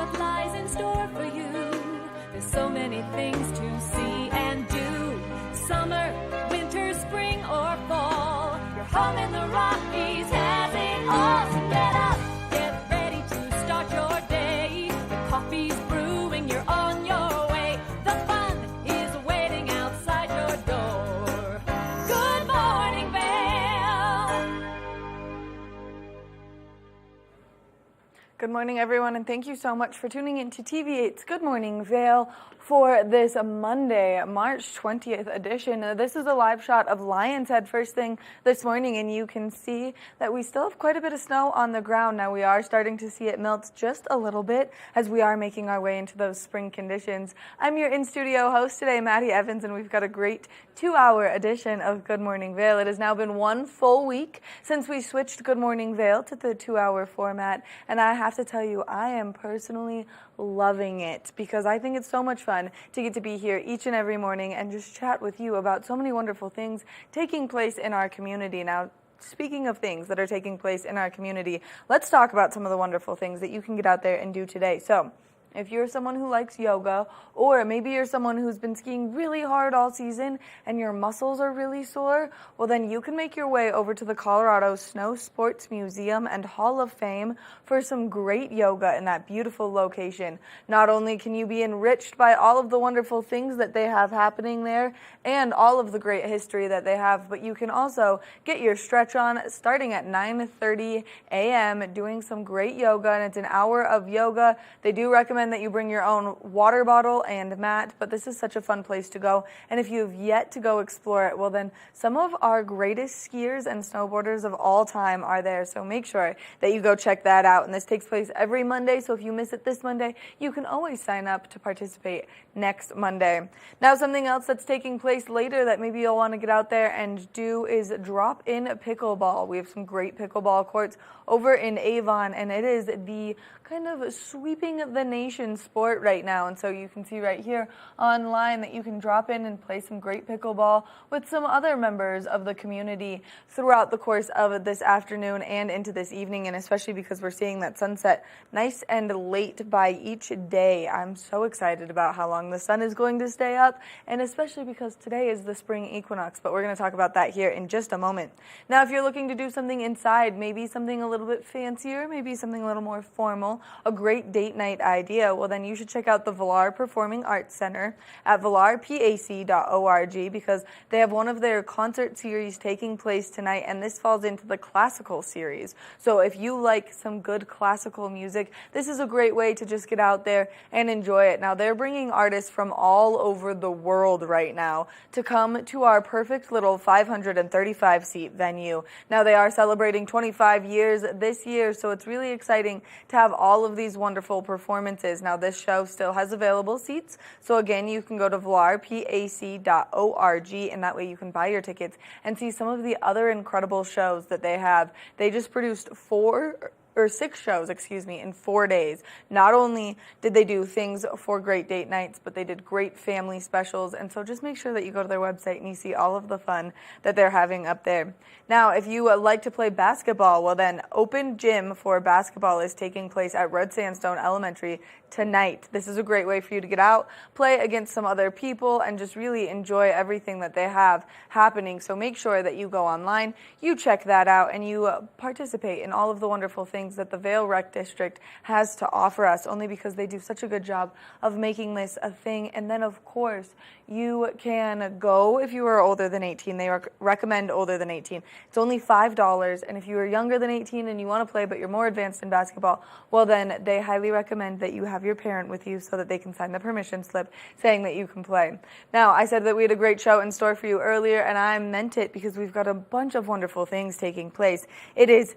what lies in store for you. There's so many things to see and do. Summer, winter, spring, or fall. Your home in the Rockies has it all. So get up, get ready to start your day. The coffee's brewing, you're on your way. The fun is waiting outside your door. Good morning, Vail. Good morning, everyone, and thank you so much for tuning in to TV8's Good Morning Vail for this Monday, March 20th edition. This is a live shot of Lion's Head first thing this morning, and you can see that we still have quite a bit of snow on the ground. Now, we are starting to see it melt just a little bit as we are making our way into those spring conditions. I'm your in-studio host today, Maddie Evans, and we've got a great 2-hour edition of Good Morning Vail. It has now been one full week since we switched Good Morning Vail to the 2-hour format, and I have to tell you, I am personally loving it because I think it's so much fun to get to be here each and every morning and just chat with you about so many wonderful things taking place in our community. Now, speaking of things that are taking place in our community, let's talk about some of the wonderful things that you can get out there and do today. So, if you're someone who likes yoga, or maybe you're someone who's been skiing really hard all season and your muscles are really sore, well then you can make your way over to the Colorado Snow Sports Museum and Hall of Fame for some great yoga in that beautiful location. Not only can you be enriched by all of the wonderful things that they have happening there and all of the great history that they have, but you can also get your stretch on starting at 9:30 a.m. doing some great yoga, and it's an hour of yoga. They do recommend that you bring your own water bottle and mat, but this is such a fun place to go. And if you have yet to go explore it, well then some of our greatest skiers and snowboarders of all time are there. So make sure that you go check that out. And this takes place every Monday, so if you miss it this Monday, you can always sign up to participate next Monday. Now, something else that's taking place later that maybe you'll want to get out there and do is drop in pickleball. We have some great pickleball courts over in Avon, and it is the kind of sweeping the nation sport right now. And so you can see right here online that you can drop in and play some great pickleball with some other members of the community throughout the course of this afternoon and into this evening, and especially because we're seeing that sunset nice and late by each day. I'm so excited about how long the sun is going to stay up, and especially because today is the spring equinox, but we're going to talk about that here in just a moment. Now, if you're looking to do something inside, maybe something a little bit fancier, maybe something a little more formal, a great date night idea, well then you should check out the Villar Performing Arts Center at villarpac.org because they have one of their concert series taking place tonight, and this falls into the classical series. So if you like some good classical music, this is a great way to just get out there and enjoy it. Now, they're bringing artists from all over the world right now to come to our perfect little 535-seat venue. Now, they are celebrating 25 years this year, so it's really exciting to have all of these wonderful performances. Now, this show still has available seats, so again, you can go to villarpac.org, and that way you can buy your tickets and see some of the other incredible shows that they have. They just produced 6 shows, in 4 days. Not only did they do things for great date nights, but they did great family specials. And so just make sure that you go to their website and you see all of the fun that they're having up there. Now, if you like to play basketball, well then open gym for basketball is taking place at Red Sandstone Elementary tonight. This is a great way for you to get out, play against some other people, and just really enjoy everything that they have happening. So make sure that you go online, you check that out, and you participate in all of the wonderful things that the Vail Rec District has to offer us, only because they do such a good job of making this a thing. And then, of course, you can go if you are older than 18. They recommend older than 18. It's only $5, and if you are younger than 18 and you want to play but you're more advanced in basketball, well then they highly recommend that you have your parent with you so that they can sign the permission slip saying that you can play. Now, I said that we had a great show in store for you earlier, and I meant it because we've got a bunch of wonderful things taking place. It is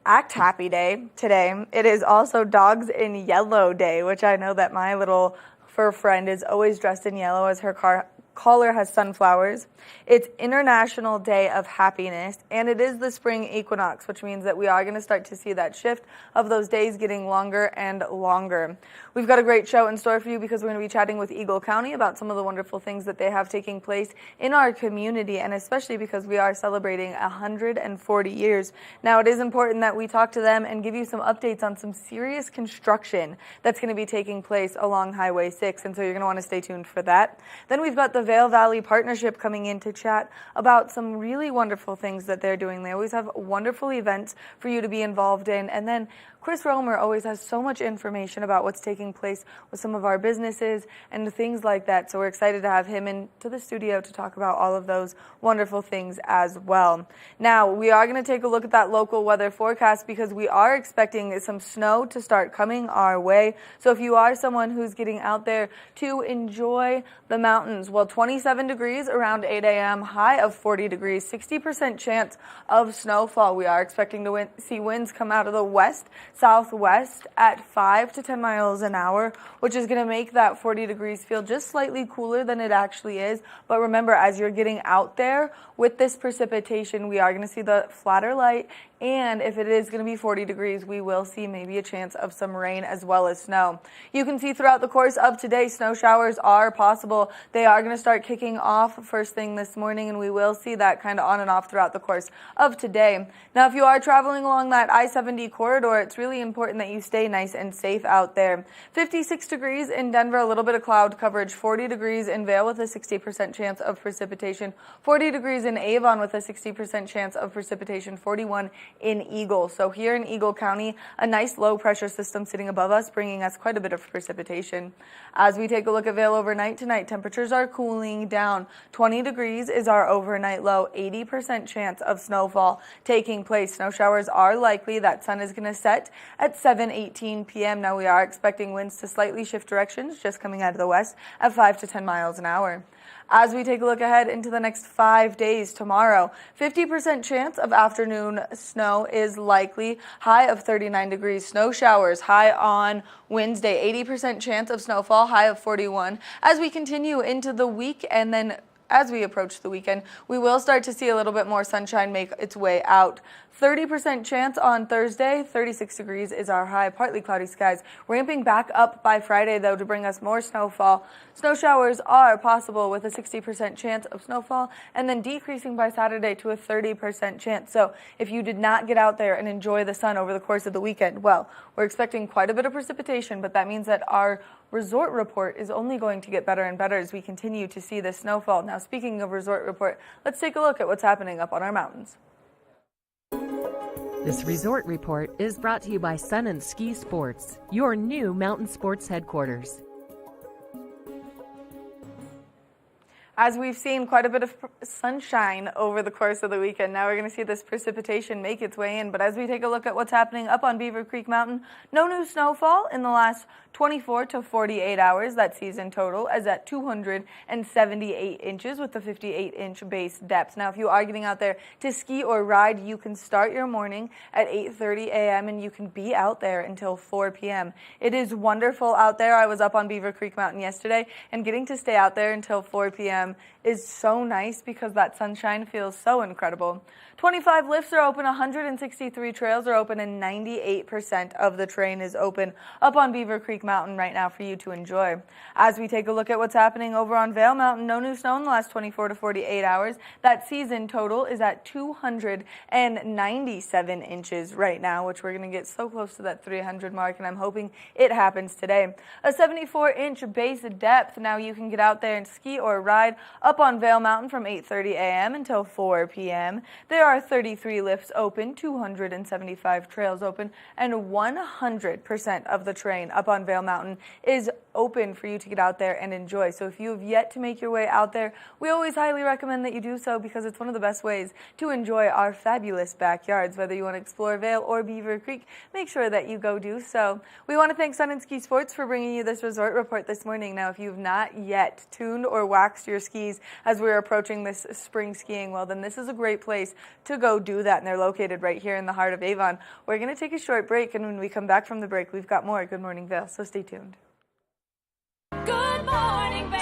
Act Happy Day today. It is also Dogs in Yellow Day, which I know that my little fur friend is always dressed in yellow as her collar has sunflowers. It's International Day of Happiness, and it is the spring equinox, which means that we are going to start to see that shift of those days getting longer and longer. We've got a great show in store for you because we're going to be chatting with Eagle County about some of the wonderful things that they have taking place in our community, and especially because we are celebrating 140 years. Now, it is important that we talk to them and give you some updates on some serious construction that's going to be taking place along Highway 6, and so you're going to want to stay tuned for that. Then we've got the Vail Valley Partnership coming in to chat about some really wonderful things that they're doing. They always have wonderful events for you to be involved in, and then Chris Romer always has so much information about what's taking place with some of our businesses and things like that. So we're excited to have him into the studio to talk about all of those wonderful things as well. Now, we are going to take a look at that local weather forecast because we are expecting some snow to start coming our way. So if you are someone who's getting out there to enjoy the mountains, well, 27 degrees around 8 a.m., high of 40 degrees, 60% chance of snowfall. We are expecting to see winds come out of the west southwest at 5 to 10 miles an hour, which is going to make that 40 degrees feel just slightly cooler than it actually is. But remember, as you're getting out there with this precipitation, we are going to see the flatter light. And if it is going to be 40 degrees, we will see maybe a chance of some rain as well as snow. You can see throughout the course of today, snow showers are possible. They are going to start kicking off first thing this morning, and we will see that kind of on and off throughout the course of today. Now, if you are traveling along that I-70 corridor, it's really important that you stay nice and safe out there. 56 degrees in Denver, a little bit of cloud coverage, 40 degrees in Vail with a 60% chance of precipitation, 40 degrees in Avon with a 60% chance of precipitation, 41 in Eagle. So here in Eagle County, a nice low pressure system sitting above us, bringing us quite a bit of precipitation. As we take a look at Vail overnight tonight, temperatures are cooling down. 20 degrees is our overnight low, 80% chance of snowfall taking place. Snow showers are likely. That sun is going to set at 7:18 p.m. Now we are expecting winds to slightly shift directions, just coming out of the west at 5 to 10 miles an hour. As we take a look ahead into the next 5 days, tomorrow, 50% chance of afternoon snow is likely, high of 39 degrees. Snow showers, high on Wednesday, 80% chance of snowfall, high of 41. As we continue into the week and then as we approach the weekend, we will start to see a little bit more sunshine make its way out. 30% chance on Thursday, 36 degrees is our high, partly cloudy skies. Ramping back up by Friday, though, to bring us more snowfall. Snow showers are possible with a 60% chance of snowfall, and then decreasing by Saturday to a 30% chance. So if you did not get out there and enjoy the sun over the course of the weekend, well, we're expecting quite a bit of precipitation, but that means that our resort report is only going to get better and better as we continue to see this snowfall. Now, speaking of resort report, let's take a look at what's happening up on our mountains. This resort report is brought to you by Sun and Ski Sports, your new mountain sports headquarters. As we've seen quite a bit of sunshine over the course of the weekend, now we're going to see this precipitation make its way in. But as we take a look at what's happening up on Beaver Creek Mountain, no new snowfall in the last 24 to 48 hours. That season total is at 278 inches with the 58-inch base depth. Now, if you are getting out there to ski or ride, you can start your morning at 8:30 a.m. and you can be out there until 4 p.m. It is wonderful out there. I was up on Beaver Creek Mountain yesterday, and getting to stay out there until 4 p.m. is so nice because that sunshine feels so incredible. 25 lifts are open, 163 trails are open, and 98% of the terrain is open up on Beaver Creek Mountain right now for you to enjoy. As we take a look at what's happening over on Vail Mountain, no new snow in the last 24 to 48 hours. That season total is at 297 inches right now, which we're going to get so close to that 300 mark, and I'm hoping it happens today. A 74-inch base depth. Now you can get out there and ski or ride up on Vail Mountain from 8:30 a.m. until 4 p.m. There are 33 lifts open, 275 trails open, and 100% of the terrain up on Vail Mountain is open for you to get out there and enjoy. So if you have yet to make your way out there, we always highly recommend that you do so because it's one of the best ways to enjoy our fabulous backyards. Whether you want to explore Vail or Beaver Creek, make sure that you go do so. We want to thank Sun and Ski Sports for bringing you this resort report this morning. Now, if you've not yet tuned or waxed your skis as we're approaching this spring skiing, well, then this is a great place to go do that, and they're located right here in the heart of Avon. We're going to take a short break, and when we come back from the break, we've got more Good Morning Vail, so stay tuned. Good morning, Vail.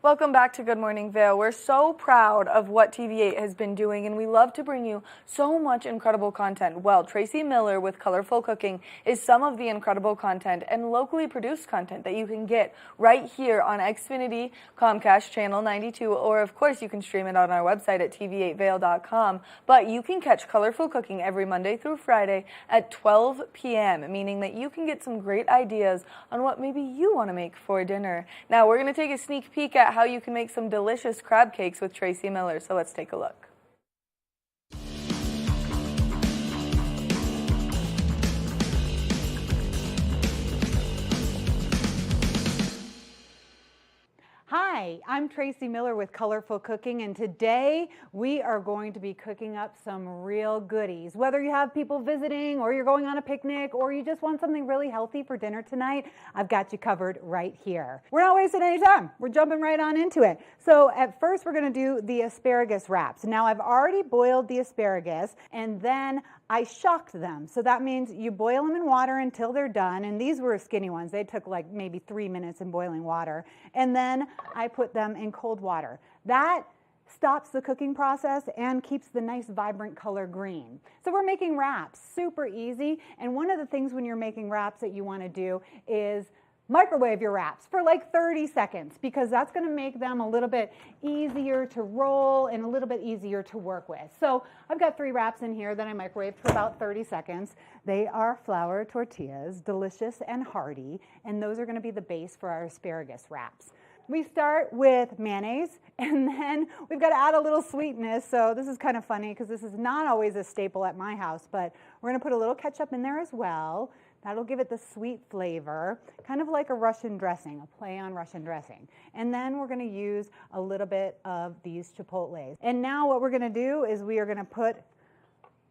Welcome back to Good Morning Vail. We're so proud of what TV8 has been doing, and we love to bring you so much incredible content. Well, Tracy Miller with Colorful Cooking is some of the incredible content and locally produced content that you can get right here on Xfinity, Comcast Channel 92, or of course you can stream it on our website at tv8vail.com. But you can catch Colorful Cooking every Monday through Friday at 12 p.m., meaning that you can get some great ideas on what maybe you want to make for dinner. Now, we're going to take a sneak peek at how you can make some delicious crab cakes with Tracy Miller, so let's take a look. Hi, I'm Tracy Miller with Colorful Cooking, and today we are going to be cooking up some real goodies. Whether you have people visiting or you're going on a picnic or you just want something really healthy for dinner tonight, I've got you covered right here. We're not wasting any time. We're jumping right on into it. So at first we're going to do the asparagus wraps. Now I've already boiled the asparagus and then I shocked them. So that means you boil them in water until they're done. And these were skinny ones. They took like maybe 3 minutes in boiling water. And then I put them in cold water. That stops the cooking process and keeps the nice vibrant color green. So we're making wraps, super easy. And one of the things when you're making wraps that you want to do is microwave your wraps for like 30 seconds because that's going to make them a little bit easier to roll and a little bit easier to work with. So I've got 3 wraps in here that I microwaved for about 30 seconds. They are flour tortillas, delicious and hearty, and those are going to be the base for our asparagus wraps. We start with mayonnaise, and then we've got to add a little sweetness. So this is kind of funny because this is not always a staple at my house, but we're going to put a little ketchup in there as well. That'll give it the sweet flavor, kind of like a Russian dressing, a play on Russian dressing. And then we're going to use a little bit of these chipotles. And now what we're going to do is we are going to put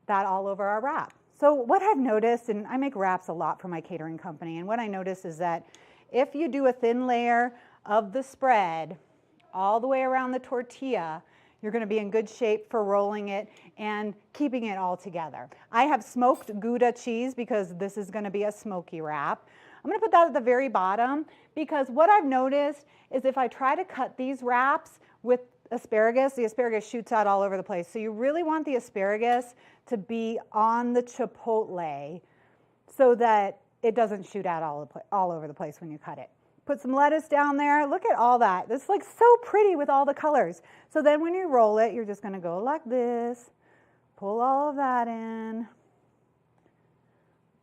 that all over our wrap. So what I've noticed, and I make wraps a lot for my catering company, and what I noticed is that if you do a thin layer of the spread all the way around the tortilla, you're going to be in good shape for rolling it and keeping it all together. I have smoked Gouda cheese because this is going to be a smoky wrap. I'm going to put that at the very bottom because what I've noticed is if I try to cut these wraps with asparagus, the asparagus shoots out all over the place. So you really want the asparagus to be on the chipotle so that it doesn't shoot out all over the place when you cut it. Put some lettuce down there. Look at all that. It's like so pretty with all the colors. So then when you roll it, you're just going to go like this. Pull all of that in.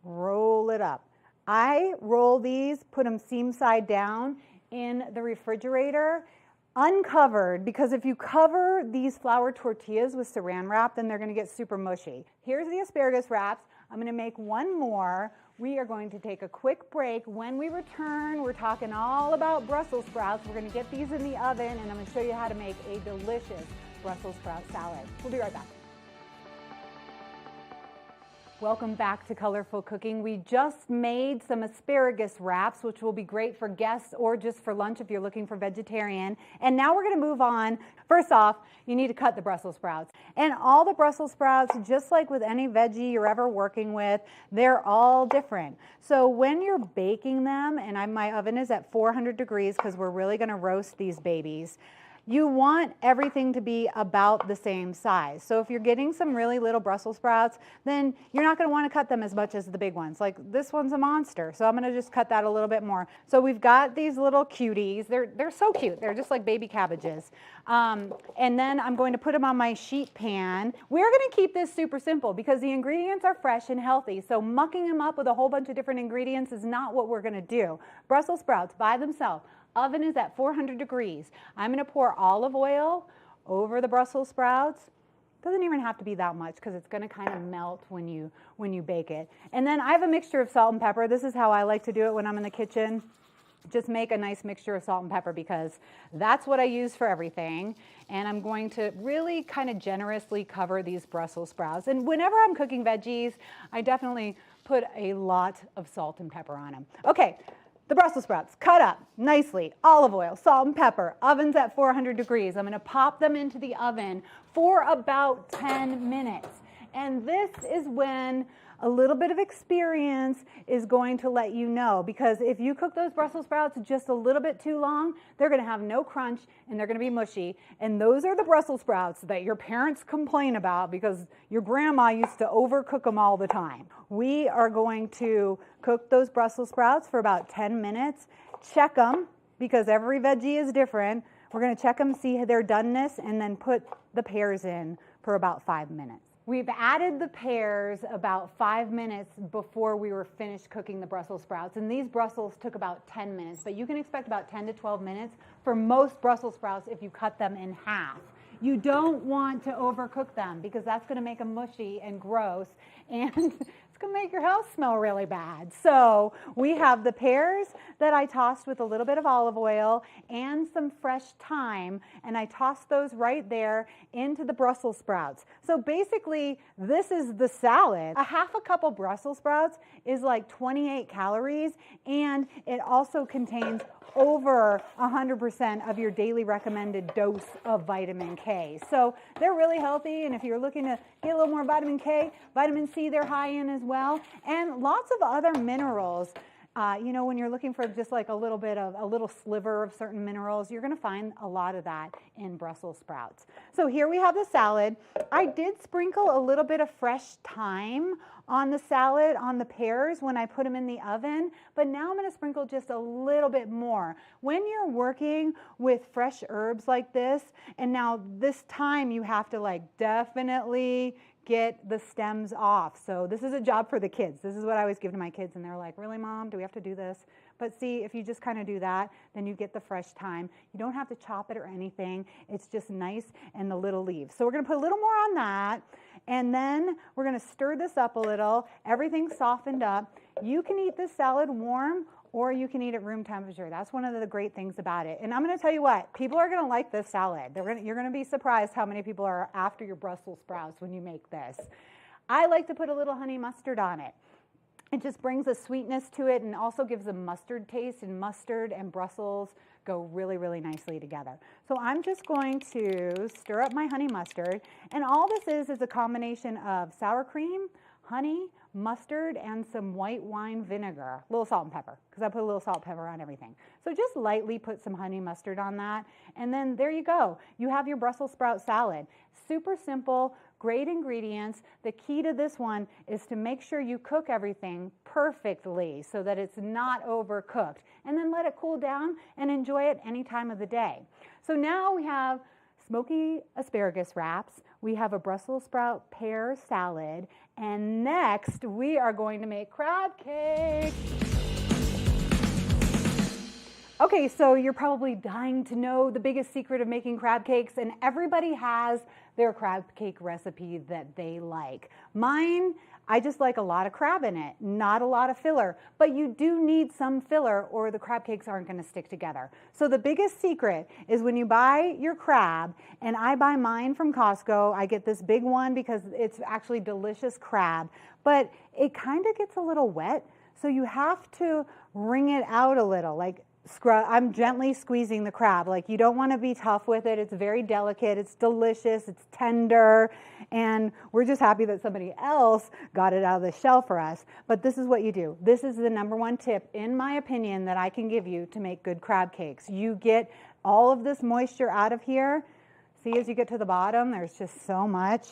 Roll it up. I roll these, put them seam side down in the refrigerator, uncovered, because if you cover these flour tortillas with saran wrap, then they're going to get super mushy. Here's the asparagus wraps. I'm going to make one more. We are going to take a quick break. When we return, we're talking all about Brussels sprouts. We're going to get these in the oven, and I'm going to show you how to make a delicious Brussels sprout salad. We'll be right back. Welcome back to Colorful Cooking. We just made some asparagus wraps, which will be great for guests or just for lunch if you're looking for vegetarian. And now we're going to move on. First off, you need to cut the Brussels sprouts. And all the Brussels sprouts, just like with any veggie you're ever working with, they're all different. So when you're baking them, and my oven is at 400 degrees because we're really going to roast these babies, you want everything to be about the same size. So if you're getting some really little Brussels sprouts, then you're not going to want to cut them as much as the big ones. Like this one's a monster, so I'm going to just cut that a little bit more. So we've got these little cuties. They're so cute. They're just like baby cabbages. And then I'm going to put them on my sheet pan. We're going to keep this super simple because the ingredients are fresh and healthy. So mucking them up with a whole bunch of different ingredients is not what we're going to do. Brussels sprouts by themselves. Oven is at 400 degrees. I'm going to pour olive oil over the Brussels sprouts. Doesn't even have to be that much because it's going to kind of melt when you bake it. And then I have a mixture of salt and pepper. This is how I like to do it when I'm in the kitchen. Just make a nice mixture of salt and pepper because that's what I use for everything. And I'm going to really kind of generously cover these Brussels sprouts. And whenever I'm cooking veggies, I definitely put a lot of salt and pepper on them. Okay. The Brussels sprouts, cut up nicely, olive oil, salt and pepper, oven's at 400 degrees. I'm going to pop them into the oven for about 10 minutes. And this is when a little bit of experience is going to let you know, because if you cook those Brussels sprouts just a little bit too long, they're going to have no crunch and they're going to be mushy. And those are the Brussels sprouts that your parents complain about because your grandma used to overcook them all the time. We are going to cook those Brussels sprouts for about 10 minutes. Check them because every veggie is different. We're going to check them, see their doneness, and then put the pears in for about 5 minutes. We've added the pears about 5 minutes before we were finished cooking the Brussels sprouts. And these Brussels took about 10 minutes, but you can expect about 10 to 12 minutes for most Brussels sprouts if you cut them in half. You don't want to overcook them because that's going to make them mushy and gross, and it's going to make your house smell really bad. So we have the pears that I tossed with a little bit of olive oil and some fresh thyme, and I tossed those right there into the Brussels sprouts. So basically, this is the salad. A half a cup of Brussels sprouts is like 28 calories, and it also contains over 100% of your daily recommended dose of vitamin K. So they're really healthy, and if you're looking to get a little more vitamin K, vitamin C they're high in as well, and lots of other minerals. When you're looking for just like a little sliver of certain minerals, you're going to find a lot of that in Brussels sprouts. So here we have the salad. I did sprinkle a little bit of fresh thyme on the salad, on the pears when I put them in the oven, but now I'm going to sprinkle just a little bit more. When you're working with fresh herbs like this, and now this time you have to definitely get the stems off. So this is a job for the kids. This is what I always give to my kids, and they're like, really, Mom, do we have to do this? But see, if you just kind of do that, then you get the fresh thyme. You don't have to chop it or anything. It's just nice and the little leaves. So we're going to put a little more on that, and then we're going to stir this up a little. Everything's softened up. You can eat this salad warm, or you can eat it room temperature. That's one of the great things about it. And I'm going to tell you what, people are going to like this salad. You're going to be surprised how many people are after your Brussels sprouts when you make this. I like to put a little honey mustard on it. It just brings a sweetness to it and also gives a mustard taste, and mustard and Brussels go really, really nicely together. So I'm just going to stir up my honey mustard, and all this is a combination of sour cream, honey, mustard, and some white wine vinegar, a little salt and pepper, because I put a little salt and pepper on everything. So just lightly put some honey mustard on that, and then there you go. You have your Brussels sprout salad. Super simple, great ingredients. The key to this one is to make sure you cook everything perfectly so that it's not overcooked, and then let it cool down and enjoy it any time of the day. So now we have smoky asparagus wraps, we have a Brussels sprout pear salad, and next we are going to make crab cakes. Okay, so you're probably dying to know the biggest secret of making crab cakes, and everybody has their crab cake recipe that they like. Mine, I just like a lot of crab in it, not a lot of filler, but you do need some filler or the crab cakes aren't going to stick together. So the biggest secret is when you buy your crab, and I buy mine from Costco, I get this big one because it's actually delicious crab, but it kind of gets a little wet, so you have to wring it out a little, like I'm gently squeezing the crab. Like, you don't want to be tough with it. It's very delicate. It's delicious. It's tender. And we're just happy that somebody else got it out of the shell for us. But this is what you do. This is the #1 tip, in my opinion, that I can give you to make good crab cakes. You get all of this moisture out of here. See, as you get to the bottom, there's just so much.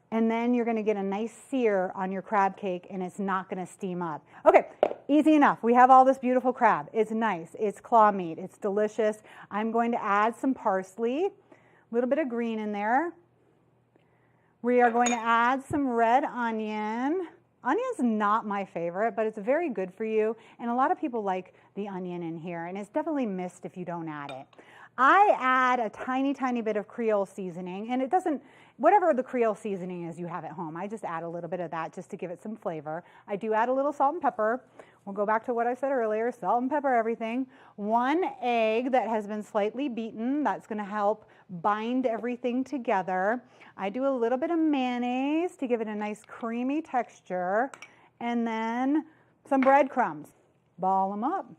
And then you're going to get a nice sear on your crab cake, and it's not going to steam up. Okay, easy enough. We have all this beautiful crab. It's nice. It's claw meat. It's delicious. I'm going to add some parsley, a little bit of green in there. We are going to add some red onion. Onion's not my favorite, but it's very good for you. And a lot of people like the onion in here, and it's definitely missed if you don't add it. I add a tiny, tiny bit of Creole seasoning, and it doesn't, whatever the Creole seasoning is you have at home, I just add a little bit of that just to give it some flavor. I do add a little salt and pepper. We'll go back to what I said earlier, salt and pepper everything. 1 egg that has been slightly beaten, that's going to help bind everything together. I do a little bit of mayonnaise to give it a nice creamy texture, and then some breadcrumbs. Ball them up.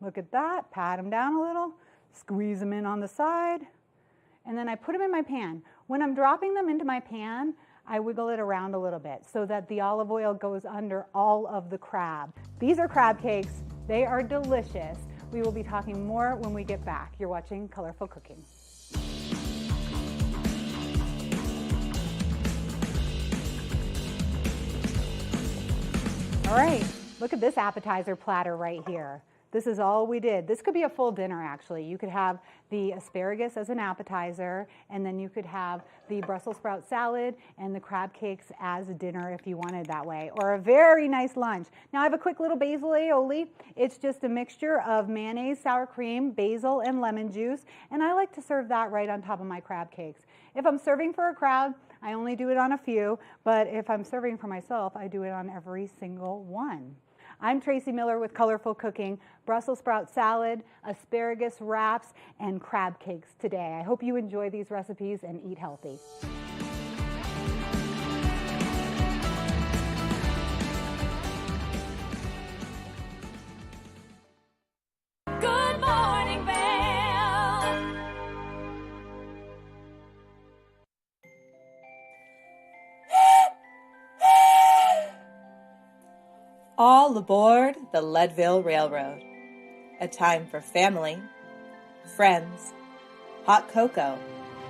Look at that, pat them down a little. Squeeze them in on the side, and then I put them in my pan. When I'm dropping them into my pan, I wiggle it around a little bit so that the olive oil goes under all of the crab. These are crab cakes. They are delicious. We will be talking more when we get back. You're watching Colorful Cooking. All right, look at this appetizer platter right here. This is all we did. This could be a full dinner, actually. You could have the asparagus as an appetizer, and then you could have the Brussels sprout salad and the crab cakes as a dinner if you wanted that way, or a very nice lunch. Now I have a quick little basil aioli. It's just a mixture of mayonnaise, sour cream, basil, and lemon juice, and I like to serve that right on top of my crab cakes. If I'm serving for a crowd, I only do it on a few, but if I'm serving for myself, I do it on every single one. I'm Tracy Miller with Colorful Cooking, Brussels sprout salad, asparagus wraps, and crab cakes today. I hope you enjoy these recipes and eat healthy. Good morning, Vail. All aboard the Leadville Railroad. A time for family, friends, hot cocoa,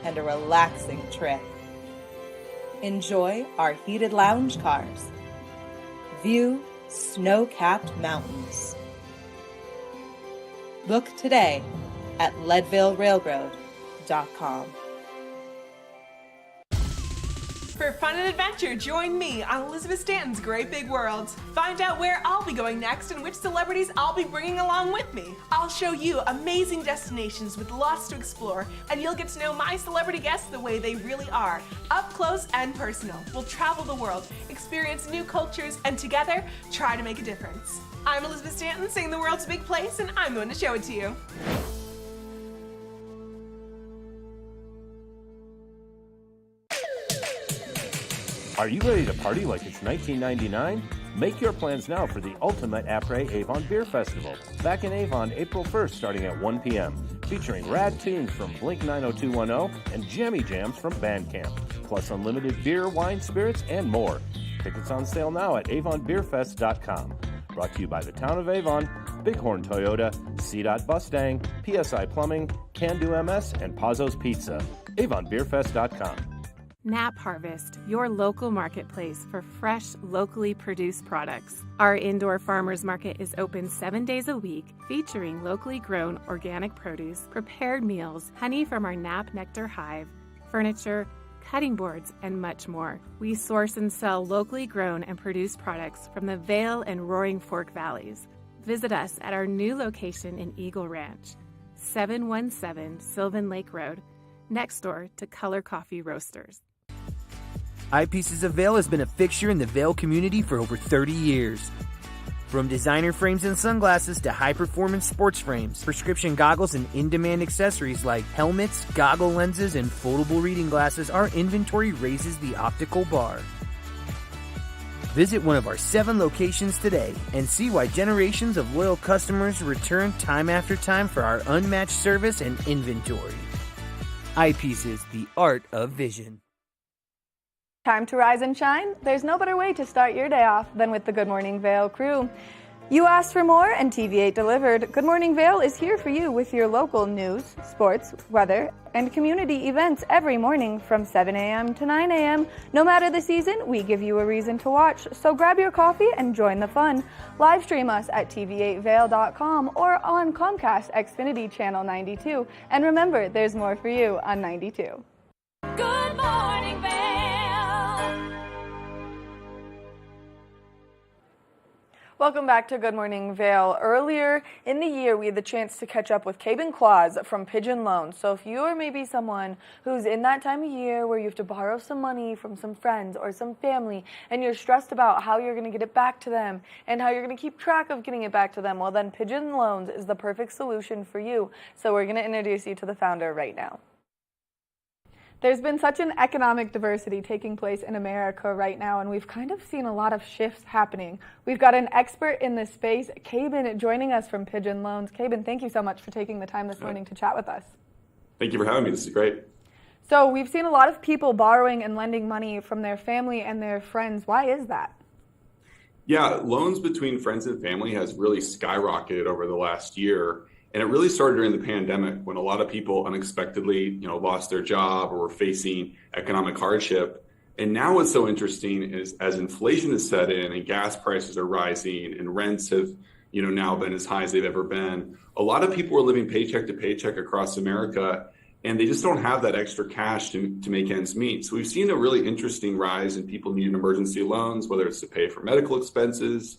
and a relaxing trip. Enjoy our heated lounge cars. View snow-capped mountains. Look today at leadvillerailroad.com. For fun and adventure, join me on Elizabeth Stanton's Great Big World. Find out where I'll be going next and which celebrities I'll be bringing along with me. I'll show you amazing destinations with lots to explore, and you'll get to know my celebrity guests the way they really are, up close and personal. We'll travel the world, experience new cultures, and together, try to make a difference. I'm Elizabeth Stanton, saying the world's a big place, and I'm going to show it to you. Are you ready to party like it's 1999? Make your plans now for the ultimate Après-Avon Beer Festival, back in Avon April 1st starting at 1 p.m., featuring rad tunes from Blink 90210 and jammy jams from Bandcamp, plus unlimited beer, wine, spirits, and more. Tickets on sale now at avonbeerfest.com. Brought to you by the Town of Avon, Bighorn Toyota, C-Dot Mustang, PSI Plumbing, Can Do MS, and Pazzo's Pizza. avonbeerfest.com. Nap Harvest, your local marketplace for fresh, locally produced products. Our indoor farmers market is open 7 days a week, featuring locally grown organic produce, prepared meals, honey from our Nap Nectar hive, furniture, cutting boards, and much more. We source and sell locally grown and produced products from the Vail and Roaring Fork Valleys. Visit us at our new location in Eagle Ranch, 717 Sylvan Lake Road, next door to Color Coffee Roasters. Eyepieces of Vail has been a fixture in the Vail community for over 30 years. From designer frames and sunglasses to high-performance sports frames, prescription goggles, and in-demand accessories like helmets, goggle lenses, and foldable reading glasses, our inventory raises the optical bar. Visit one of our 7 locations today and see why generations of loyal customers return time after time for our unmatched service and inventory. Eyepieces, the art of vision. Time to rise and shine? There's no better way to start your day off than with the Good Morning Vail crew. You asked for more and TV8 delivered. Good Morning Vail is here for you with your local news, sports, weather, and community events every morning from 7 a.m. to 9 a.m. No matter the season, we give you a reason to watch, so grab your coffee and join the fun. Live stream us at tv8vail.com or on Comcast Xfinity Channel 92. And remember, there's more for you on 92. Good morning, Vail. Welcome back to Good Morning Vail. Earlier in the year, we had the chance to catch up with Cabin Claus from Pigeon Loans. So if you are maybe someone who's in that time of year where you have to borrow some money from some friends or some family and you're stressed about how you're going to get it back to them and how you're going to keep track of getting it back to them, well then Pigeon Loans is the perfect solution for you. So we're going to introduce you to the founder right now. There's been such an economic diversity taking place in America right now, and we've kind of seen a lot of shifts happening. We've got an expert in this space, Cabin, joining us from Pigeon Loans. Cabin, thank you so much for taking the time this morning to chat with us. Thank you for having me. This is great. So we've seen a lot of people borrowing and lending money from their family and their friends. Why is that? Yeah, loans between friends and family has really skyrocketed over the last year. And it really started during the pandemic when a lot of people unexpectedly, lost their job or were facing economic hardship. And now what's so interesting is as inflation has set in and gas prices are rising and rents have, now been as high as they've ever been, a lot of people are living paycheck to paycheck across America, and they just don't have that extra cash to make ends meet. So we've seen a really interesting rise in people needing emergency loans, whether it's to pay for medical expenses,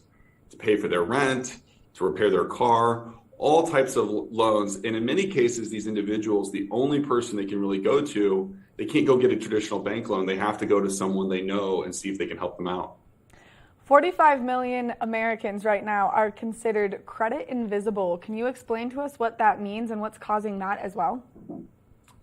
to pay for their rent, to repair their car, all types of loans. And in many cases, these individuals, the only person they can really go to, they can't go get a traditional bank loan. They have to go to someone they know and see if they can help them out. 45 million Americans right now are considered credit invisible. Can you explain to us what that means and what's causing that as well?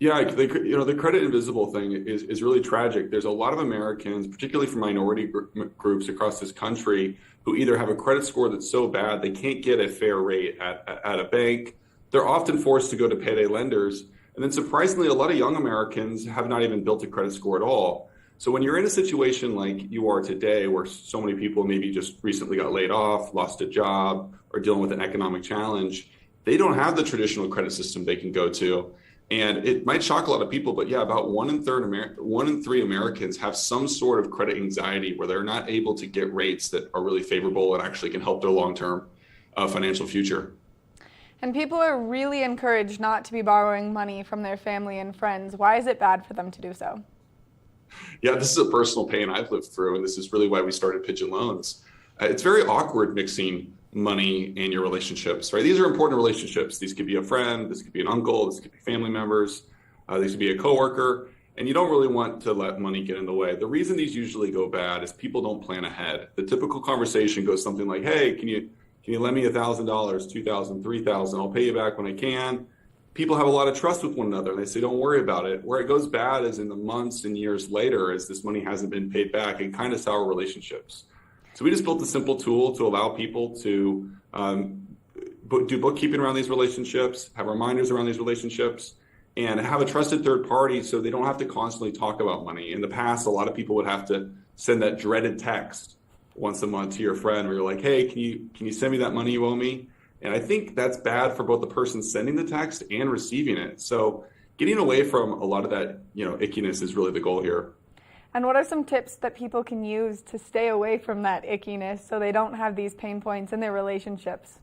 Yeah, the credit invisible thing is really tragic. There's a lot of Americans, particularly from minority groups across this country, who either have a credit score that's so bad they can't get a fair rate at a bank. They're often forced to go to payday lenders. And then surprisingly, a lot of young Americans have not even built a credit score at all. So when you're in a situation like you are today, where so many people maybe just recently got laid off, lost a job, or dealing with an economic challenge, they don't have the traditional credit system they can go to. And it might shock a lot of people, but yeah, about 1 in 3 Americans have some sort of credit anxiety where they're not able to get rates that are really favorable and actually can help their long-term financial future. And people are really encouraged not to be borrowing money from their family and friends. Why is it bad for them to do so? Yeah, this is a personal pain I've lived through, and this is really why we started Pigeon Loans. It's very awkward mixing money and your relationships, right? These are important relationships. These could be a friend, this could be an uncle, this could be family members, this could be a coworker, and you don't really want to let money get in the way. The reason these usually go bad is people don't plan ahead. The typical conversation goes something like, hey, can you lend me $1,000, $2,000, $3,000? I'll pay you back when I can. people have a lot of trust with one another and they say, don't worry about it. Where it goes bad is in the months and years later as this money hasn't been paid back and kind of sour relationships. So we just built a simple tool to allow people to do bookkeeping around these relationships, have reminders around these relationships, and have a trusted third party so they don't have to constantly talk about money. In the past, a lot of people would have to send that dreaded text once a month to your friend where you're like, hey, can you send me that money you owe me? And I think that's bad for both the person sending the text and receiving it. So getting away from a lot of that, ickiness is really the goal here. And what are some tips that people can use to stay away from that ickiness so they don't have these pain points in their relationships?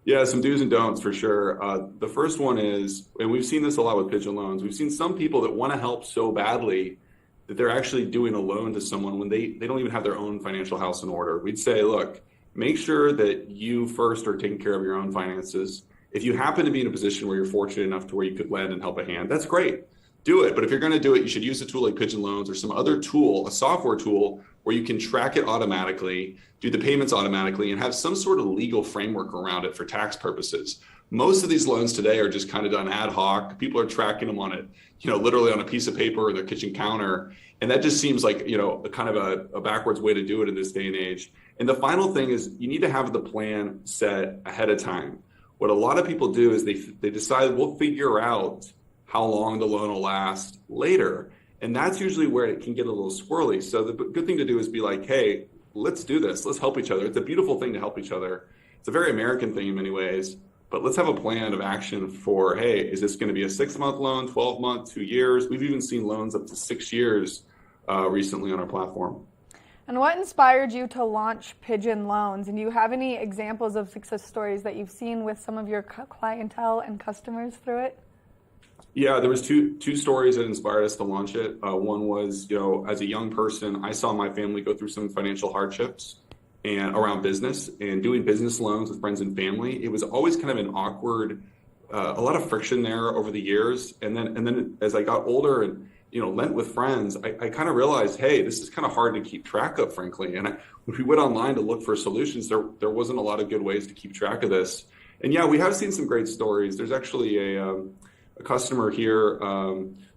Yeah, some do's and don'ts for sure. The first one is, and we've seen this a lot with Pigeon Loans, we've seen some people that want to help so badly that they're actually doing a loan to someone when they don't even have their own financial house in order. We'd say, look, make sure that you first are taking care of your own finances. If you happen to be in a position where you're fortunate enough to where you could lend and help a hand, that's great. Do it. But if you're going to do it, you should use a tool like Pigeon Loans or some other tool, a software tool, where you can track it automatically, do the payments automatically, and have some sort of legal framework around it for tax purposes. Most of these loans today are just kind of done ad hoc. People are tracking them on it, literally on a piece of paper or their kitchen counter. And that just seems like, a kind of a backwards way to do it in this day and age. And the final thing is you need to have the plan set ahead of time. What a lot of people do is they decide we'll figure out how long the loan will last later. And that's usually where it can get a little squirrely. So the good thing to do is be like, hey, let's do this. Let's help each other. It's a beautiful thing to help each other. It's a very American thing in many ways, but let's have a plan of action for, hey, is this going to be a 6-month loan, 12-month, 2 years? We've even seen loans up to 6 years recently on our platform. And what inspired you to launch Pigeon Loans? And do you have any examples of success stories that you've seen with some of your clientele and customers through it? Yeah, there was two stories that inspired us to launch it. One was, as a young person, I saw my family go through some financial hardships and around business and doing business loans with friends and family. It was always kind of an awkward, a lot of friction there over the years. And then as I got older and lent with friends, I kind of realized, hey, this is kind of hard to keep track of, frankly. And when we went online to look for solutions, there wasn't a lot of good ways to keep track of this. And yeah, we have seen some great stories. There's actually a customer here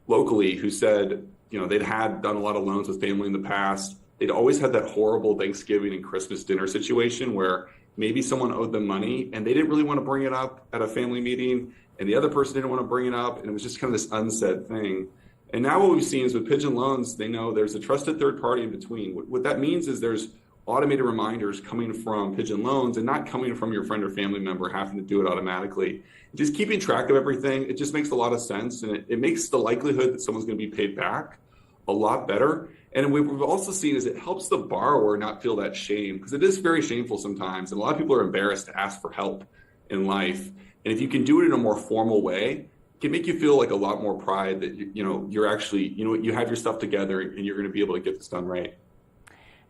locally who said, they'd done a lot of loans with family in the past. They'd always had that horrible Thanksgiving and Christmas dinner situation where maybe someone owed them money and they didn't really want to bring it up at a family meeting and the other person didn't want to bring it up. And it was just kind of this unsaid thing. And now what we've seen is with Pigeon Loans, they know there's a trusted third party in between. What that means is there's automated reminders coming from Pigeon Loans and not coming from your friend or family member having to do it automatically. Just keeping track of everything, it just makes a lot of sense. And it makes the likelihood that someone's going to be paid back a lot better. And what we've also seen is it helps the borrower not feel that shame, because it is very shameful sometimes. And a lot of people are embarrassed to ask for help in life. And if you can do it in a more formal way, it can make you feel like a lot more pride that, you're actually, you have your stuff together and you're going to be able to get this done right.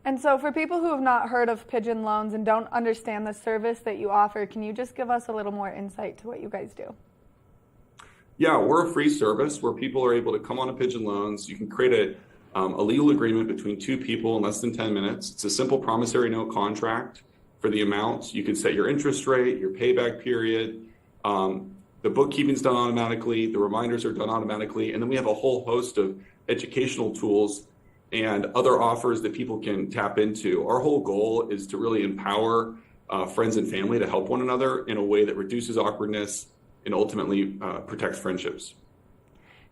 And so for people who have not heard of Pigeon Loans and don't understand the service that you offer, can you just give us a little more insight to what you guys do? Yeah, we're a free service where people are able to come on to Pigeon Loans. You can create a legal agreement between two people in less than 10 minutes. It's a simple promissory note contract for the amounts. You can set your interest rate, your payback period. The bookkeeping's done automatically. The reminders are done automatically. And then we have a whole host of educational tools and other offers that people can tap into. Our whole goal is to really empower friends and family to help one another in a way that reduces awkwardness and ultimately protects friendships.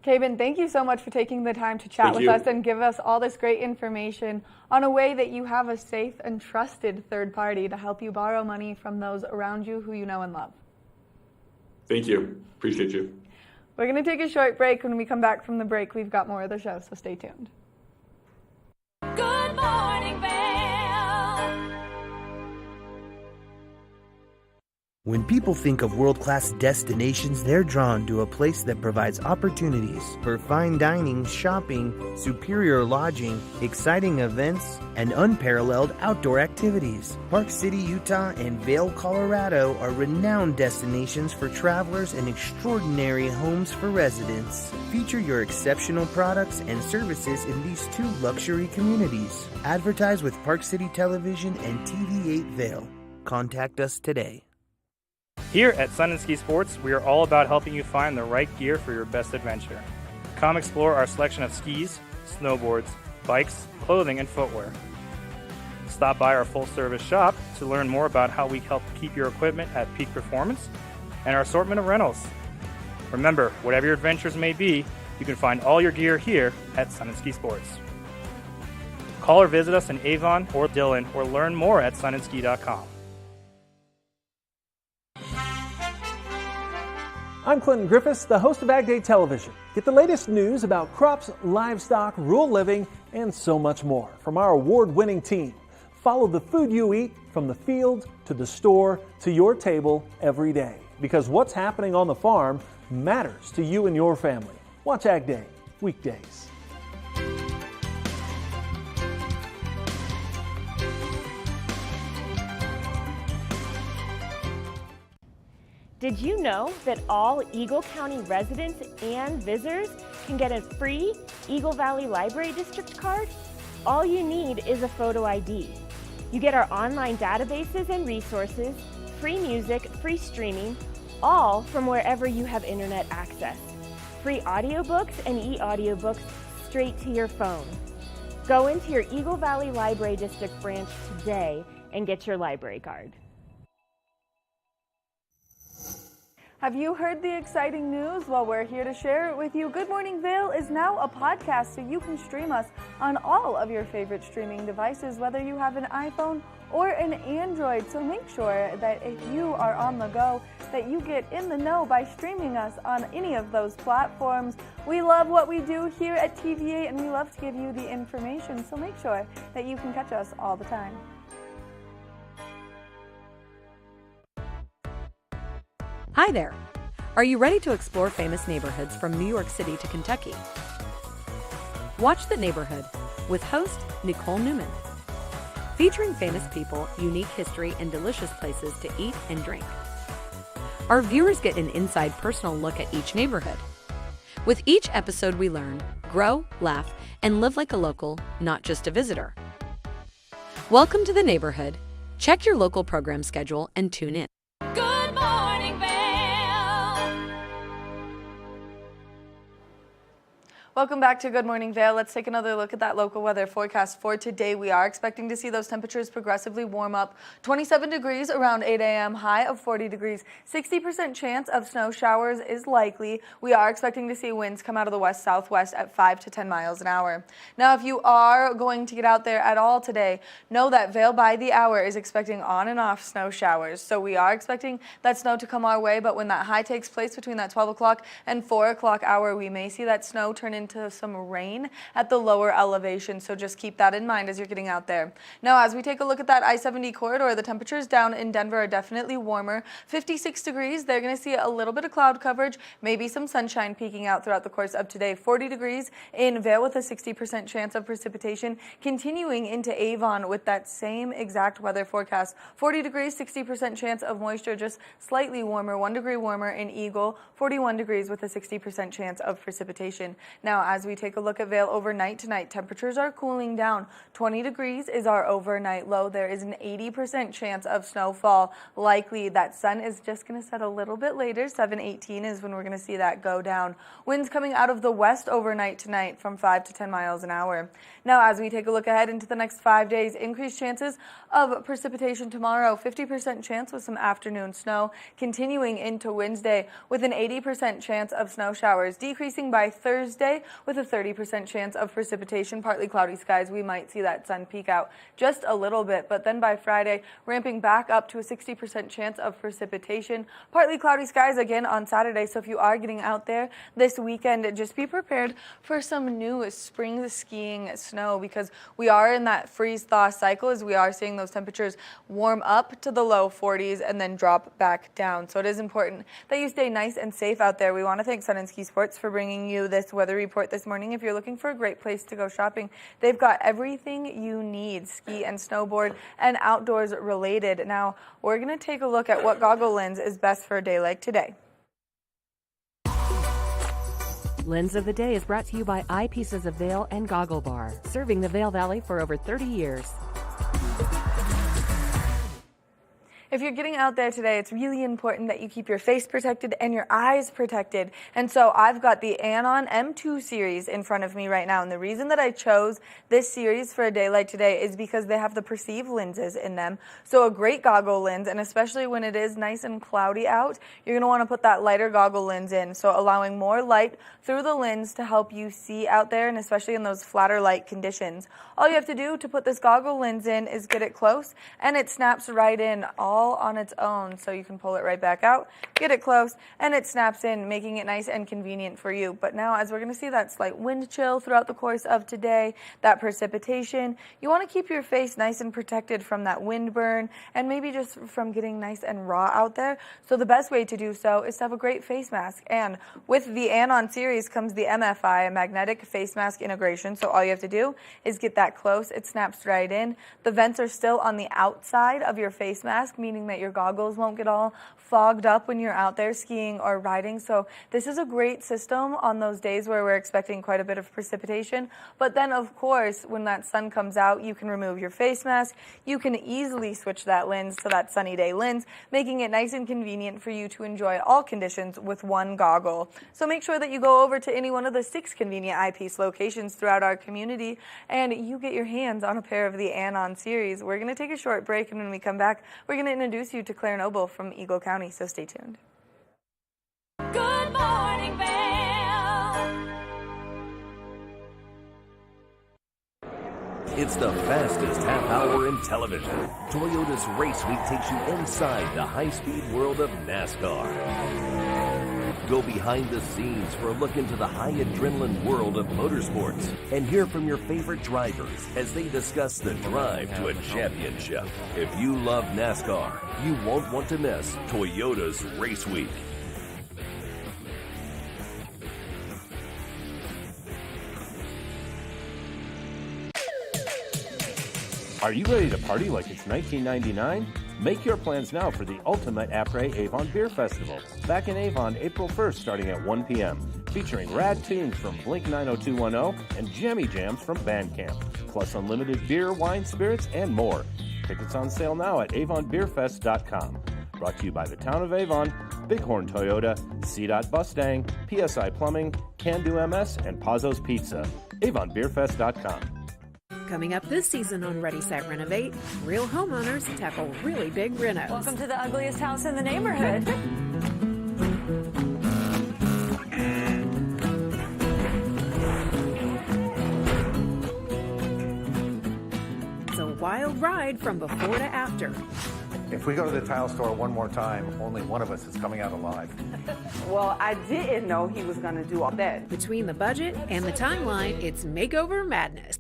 Kaben, thank you so much for taking the time to chat with us and give us all this great information on a way that you have a safe and trusted third party to help you borrow money from those around you who you know and love. Thank you. Appreciate you. We're going to take a short break. When we come back from the break, we've got more of the show, so stay tuned. Good morning, Vail. When people think of world-class destinations, they're drawn to a place that provides opportunities for fine dining, shopping, superior lodging, exciting events, and unparalleled outdoor activities. Park City, Utah, and Vail, Colorado are renowned destinations for travelers and extraordinary homes for residents. Feature your exceptional products and services in these two luxury communities. Advertise with Park City Television and TV8 Vail. Contact us today. Here at Sun & Ski Sports, we are all about helping you find the right gear for your best adventure. Come explore our selection of skis, snowboards, bikes, clothing, and footwear. Stop by our full-service shop to learn more about how we help keep your equipment at peak performance and our assortment of rentals. Remember, whatever your adventures may be, you can find all your gear here at Sun & Ski Sports. Call or visit us in Avon or Dillon or learn more at sunandski.com. I'm Clinton Griffiths, the host of Ag Day Television. Get the latest news about crops, livestock, rural living, and so much more from our award-winning team. Follow the food you eat from the field to the store to your table every day. Because what's happening on the farm matters to you and your family. Watch Ag Day, weekdays. Did you know that all Eagle County residents and visitors can get a free Eagle Valley Library District card? All you need is a photo ID. You get our online databases and resources, free music, free streaming, all from wherever you have internet access. Free audiobooks and e-audiobooks straight to your phone. Go into your Eagle Valley Library District branch today and get your library card. Have you heard the exciting news? Well, we're here to share it with you. Good Morning Vail is now a podcast, so you can stream us on all of your favorite streaming devices, whether you have an iPhone or an Android. So make sure that if you are on the go, that you get in the know by streaming us on any of those platforms. We love what we do here at TVA, and we love to give you the information, so make sure that you can catch us all the time. Hi there! Are you ready to explore famous neighborhoods from New York City to Kentucky? Watch The Neighborhood with host Nicole Newman. Featuring famous people, unique history, and delicious places to eat and drink. Our viewers get an inside personal look at each neighborhood. With each episode we learn, grow, laugh, and live like a local, not just a visitor. Welcome to The Neighborhood. Check your local program schedule and tune in. Good morning, Vail. Welcome back to Good Morning Vail. Let's take another look at that local weather forecast for today. We are expecting to see those temperatures progressively warm up. 27 degrees around 8 a.m., high of 40 degrees. 60% chance of snow showers is likely. We are expecting to see winds come out of the west-southwest at 5 to 10 miles an hour. Now, if you are going to get out there at all today, know that Vail by the Hour is expecting on and off snow showers. So we are expecting that snow to come our way, but when that high takes place between that 12 o'clock and 4 o'clock hour, we may see that snow turn into some rain at the lower elevation, so just keep that in mind as you're getting out there. Now, as we take a look at that I-70 corridor, the temperatures down in Denver are definitely warmer. 56 degrees. They're going to see a little bit of cloud coverage, maybe some sunshine peeking out throughout the course of today. 40 degrees in Vail with a 60% chance of precipitation, continuing into Avon with that same exact weather forecast. 40 degrees, 60% chance of moisture, just slightly warmer, 1 degree warmer in Eagle, 41 degrees with a 60% chance of precipitation. Now, as we take a look at Vail overnight tonight, temperatures are cooling down. 20 degrees is our overnight low. There is an 80% chance of snowfall likely. That sun is just going to set a little bit later. 7:18 is when we're going to see that go down. Winds coming out of the west overnight tonight from 5 to 10 miles an hour. Now, as we take a look ahead into the next 5 days, increased chances of precipitation tomorrow. 50% chance with some afternoon snow, continuing into Wednesday with an 80% chance of snow showers, decreasing by Thursday with a 30% chance of precipitation. Partly cloudy skies. We might see that sun peek out just a little bit, but then by Friday, ramping back up to a 60% chance of precipitation. Partly cloudy skies again on Saturday, so if you are getting out there this weekend, just be prepared for some new spring skiing snow, because we are in that freeze-thaw cycle as we are seeing those temperatures warm up to the low 40s and then drop back down. So it is important that you stay nice and safe out there. We want to thank Sun & Ski Sports for bringing you this weather report this morning. If you're looking for a great place to go shopping, they've got everything you need, ski and snowboard and outdoors related. Now, we're going to take a look at what goggle lens is best for a day like today. Lens of the Day is brought to you by Eyepieces of Vail and Goggle Bar, serving the Vail Valley for over 30 years. If you're getting out there today, it's really important that you keep your face protected and your eyes protected. And so I've got the Anon M2 series in front of me right now. And the reason that I chose this series for a day like today is because they have the Perceive lenses in them. So a great goggle lens, and especially when it is nice and cloudy out, you're going to want to put that lighter goggle lens in. So allowing more light through the lens to help you see out there, and especially in those flatter light conditions. All you have to do to put this goggle lens in is get it close, and it snaps right in all on its own. So you can pull it right back out, get it close, and it snaps in, making it nice and convenient for you. But now, as we're going to see that slight wind chill throughout the course of today, that precipitation, you want to keep your face nice and protected from that wind burn and maybe just from getting nice and raw out there. So the best way to do so is to have a great face mask. And with the Anon series comes the MFI, a magnetic face mask integration. So all you have to do is get that close. It snaps right in. The vents are still on the outside of your face mask, meaning that your goggles won't get all fogged up when you're out there skiing or riding. So this is a great system on those days where we're expecting quite a bit of precipitation. But then, of course, when that sun comes out, you can remove your face mask. You can easily switch that lens to that sunny day lens, making it nice and convenient for you to enjoy all conditions with one goggle. So make sure that you go over to any one of the 6 convenient eyepiece locations throughout our community and you get your hands on a pair of the Anon series. We're going to take a short break, and when we come back, we're going to introduce you to Claire Noble from Eagle County, so stay tuned. Good morning, Vail. It's the fastest half hour in television. Toyota's Race Week takes you inside the high-speed world of NASCAR. Go behind the scenes for a look into the high adrenaline world of motorsports and hear from your favorite drivers as they discuss the drive to a championship. If you love NASCAR, you won't want to miss Toyota's Race Week. Are you ready to party like it's 1999? Make your plans now for the ultimate Après-Avon Beer Festival, back in Avon April 1st starting at 1 p.m., featuring rad tunes from Blink 90210 and jammy jams from Bandcamp, plus unlimited beer, wine, spirits, and more. Tickets on sale now at avonbeerfest.com. Brought to you by the Town of Avon, Bighorn Toyota, CDOT Mustang, PSI Plumbing, Can Do MS, and Pazzo's Pizza. avonbeerfest.com. Coming up this season on Ready, Set, Renovate, real homeowners tackle really big renos. Welcome to the ugliest house in the neighborhood. It's a wild ride from before to after. If we go to the tile store one more time, only one of us is coming out alive. Well, I didn't know he was going to do all that. Between the budget and the timeline, it's makeover madness.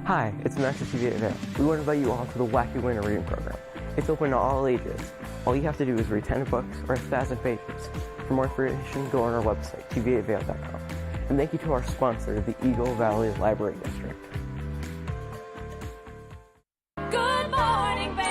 Hi, it's Master TV at Vail. We want to invite you all to the Wacky Winter Reading Program. It's open to all ages. All you have to do is read 10 books or 1,000 pages. For more information, go on our website, tv8vail.com. And thank you to our sponsor, the Eagle Valley Library District. Good morning, Vail.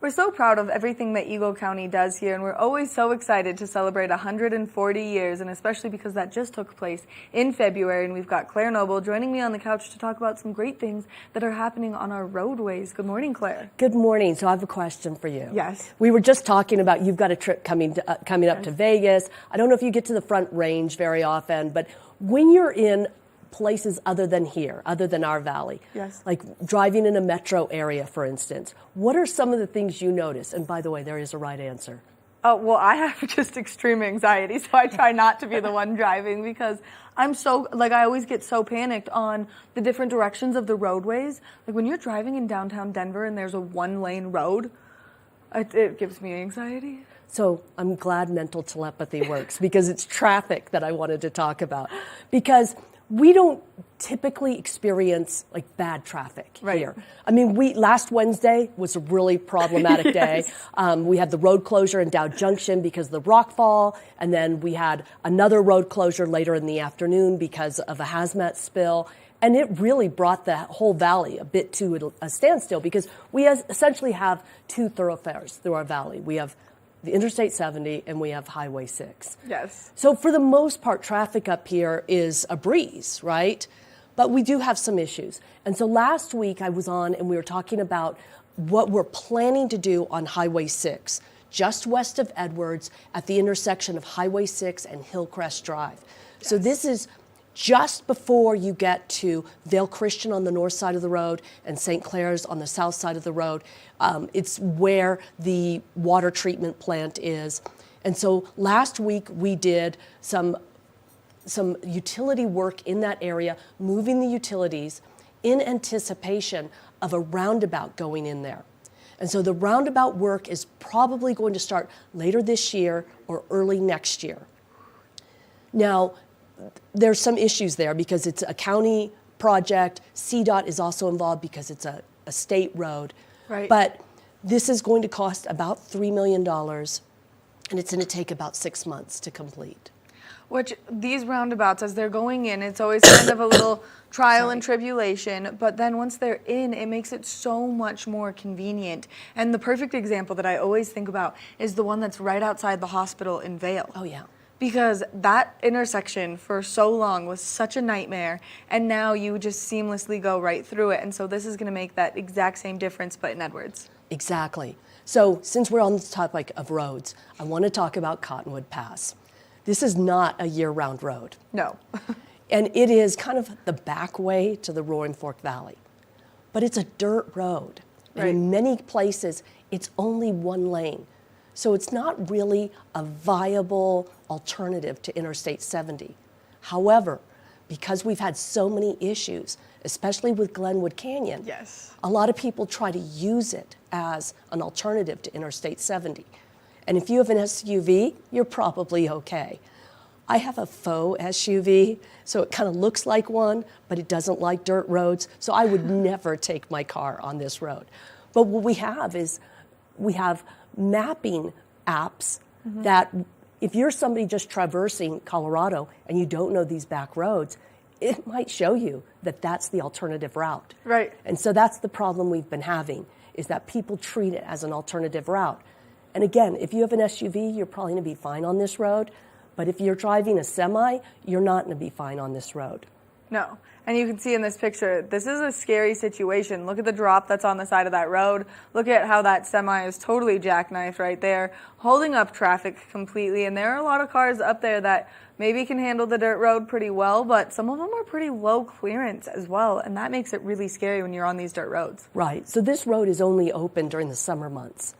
We're so proud of everything that Eagle County does here, and we're always so excited to celebrate 140 years, and especially because that just took place in February, and we've got Claire Noble joining me on the couch to talk about some great things that are happening on our roadways. Good morning, Claire. Good morning. So I have a question for you. Yes. We were just talking about you've got a trip coming up to Vegas. I don't know if you get to the Front Range very often, but when you're in places other than here, other than our valley. Yes. Like driving in a metro area, for instance. What are some of the things you notice? And by the way, there is a right answer. Oh, well, I have just extreme anxiety, so I try not to be the one driving because I'm so, like, I always get so panicked on the different directions of the roadways. Like, when you're driving in downtown Denver and there's a one-lane road, it gives me anxiety. So I'm glad mental telepathy works because it's traffic that I wanted to talk about. Because we don't typically experience like bad traffic here. I mean, last Wednesday was a really problematic day. We had the road closure in Dow Junction because of the rock fall, and then we had another road closure later in the afternoon because of a hazmat spill. And it really brought the whole valley a bit to a standstill because we essentially have two thoroughfares through our valley. We have the Interstate 70 and we have Highway 6. Yes. So for the most part, traffic up here is a breeze, right? But we do have some issues. And so last week I was on and we were talking about what we're planning to do on Highway 6, just west of Edwards at the intersection of Highway 6 and Hillcrest Drive. Yes. So this is just before you get to Vail Christian on the north side of the road and St. Clair's on the south side of the road. It's where the water treatment plant is. And so last week we did some utility work in that area, moving the utilities in anticipation of a roundabout going in there. And so the roundabout work is probably going to start later this year or early next year. Now, there's some issues there because it's a county project. CDOT is also involved because it's a state road. Right. But this is going to cost about $3 million, and it's going to take about 6 months to complete. Which these roundabouts, as they're going in, it's always kind of a little trial and tribulation. But then once they're in, it makes it so much more convenient. And the perfect example that I always think about is the one that's right outside the hospital in Vail. Oh, yeah. Because that intersection for so long was such a nightmare, and now you just seamlessly go right through it. And so this is going to make that exact same difference, but in Edwards. Exactly. So since we're on the topic of roads, I want to talk about Cottonwood Pass. This is not a year-round road. No. And it is kind of the back way to the Roaring Fork Valley. But it's a dirt road. And in many places, it's only one lane. So it's not really a viable alternative to Interstate 70. However, because we've had so many issues, especially with Glenwood Canyon, a lot of people try to use it as an alternative to Interstate 70. And if you have an SUV, you're probably okay. I have a faux SUV, so it kind of looks like one, but it doesn't like dirt roads, so I would never take my car on this road. But what we have is we have mapping apps that if you're somebody just traversing Colorado and you don't know these back roads, it might show you that that's the alternative route. Right. And so that's the problem we've been having, is that people treat it as an alternative route. And again, if you have an SUV, you're probably going to be fine on this road. But if you're driving a semi, you're not going to be fine on this road. No. And you can see in this picture, this is a scary situation. Look at the drop that's on the side of that road. Look at how that semi is totally jackknifed right there, holding up traffic completely. And there are a lot of cars up there that maybe can handle the dirt road pretty well, but some of them are pretty low clearance as well. And that makes it really scary when you're on these dirt roads. Right. So this road is only open during the summer months.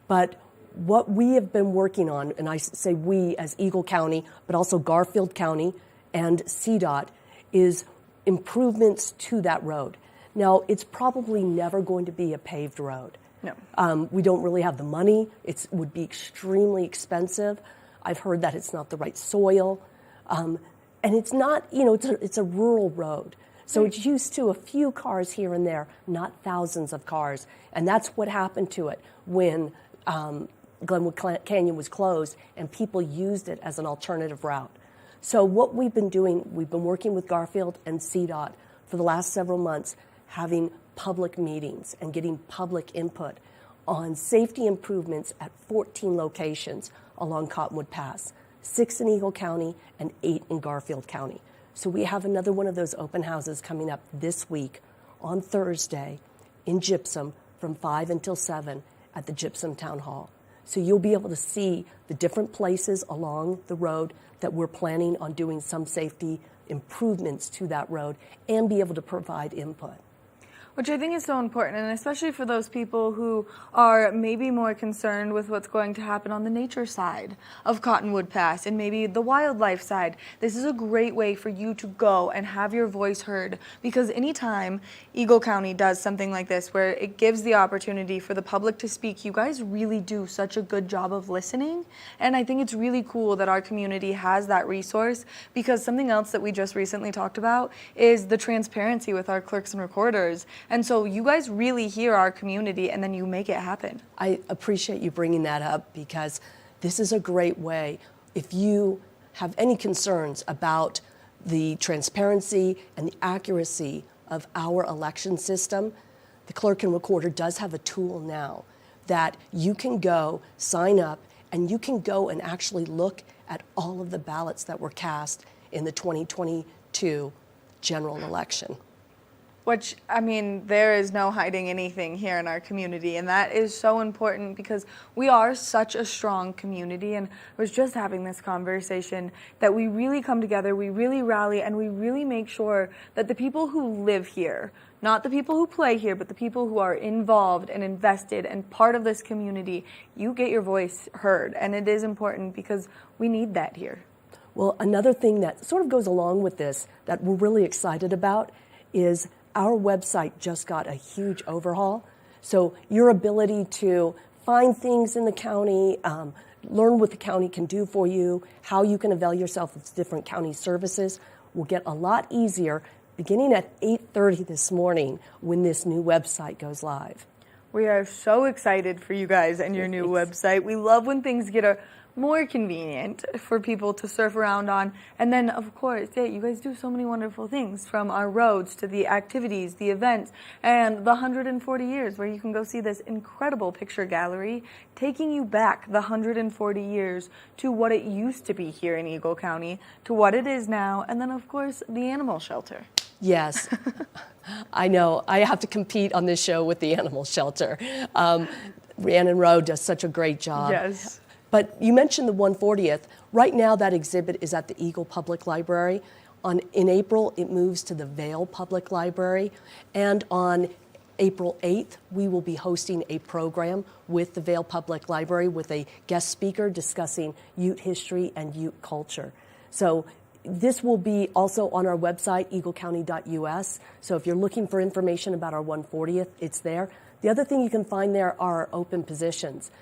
But what we have been working on, and I say we as Eagle County, but also Garfield County and CDOT, is improvements to that road. Now, it's probably never going to be a paved road. No. We don't really have the money. It would be extremely expensive. I've heard that it's not the right soil. And it's not, it's a rural road. So it's used to a few cars here and there, not thousands of cars. And that's what happened to it when Glenwood Canyon was closed and people used it as an alternative route. So what we've been doing, we've been working with Garfield and CDOT for the last several months, having public meetings and getting public input on safety improvements at 14 locations along Cottonwood Pass, 6 in Eagle County and 8 in Garfield County. So we have another one of those open houses coming up this week on Thursday in Gypsum from 5 until 7 at the Gypsum Town Hall. So you'll be able to see the different places along the road that we're planning on doing some safety improvements to that road and be able to provide input. Which I think is so important, and especially for those people who are maybe more concerned with what's going to happen on the nature side of Cottonwood Pass and maybe the wildlife side. This is a great way for you to go and have your voice heard, because anytime Eagle County does something like this where it gives the opportunity for the public to speak, you guys really do such a good job of listening. And I think it's really cool that our community has that resource, because something else that we just recently talked about is the transparency with our clerks and recorders. And so you guys really hear our community and then you make it happen. I appreciate you bringing that up, because this is a great way. If you have any concerns about the transparency and the accuracy of our election system, the clerk and recorder does have a tool now that you can go sign up and you can go and actually look at all of the ballots that were cast in the 2022 general election. Which, I mean, there is no hiding anything here in our community, and that is so important because we are such a strong community. And I was just having this conversation that we really come together, we really rally, and we really make sure that the people who live here, not the people who play here, but the people who are involved and invested and part of this community, you get your voice heard. And it is important because we need that here. Well, another thing that sort of goes along with this that we're really excited about is our website just got a huge overhaul. So your ability to find things in the county, learn what the county can do for you, how you can avail yourself of different county services will get a lot easier beginning at 8:30 this morning when this new website goes live. We are so excited for you guys and your new website. We love when things get more convenient for people to surf around on. And then, of course, you guys do so many wonderful things, from our roads to the activities, the events, and the 140 years, where you can go see this incredible picture gallery taking you back the 140 years to what it used to be here in Eagle County, to what it is now, and then, of course, the animal shelter. Yes. I know. I have to compete on this show with the animal shelter. Rhiannon Rowe does such a great job. Yes. But you mentioned the 140th. Right now, that exhibit is at the Eagle Public Library. In April, it moves to the Vail Public Library. And on April 8th, we will be hosting a program with the Vail Public Library with a guest speaker discussing Ute history and Ute culture. So this will be also on our website, eaglecounty.us. So if you're looking for information about our 140th, it's there. The other thing you can find there are open positions.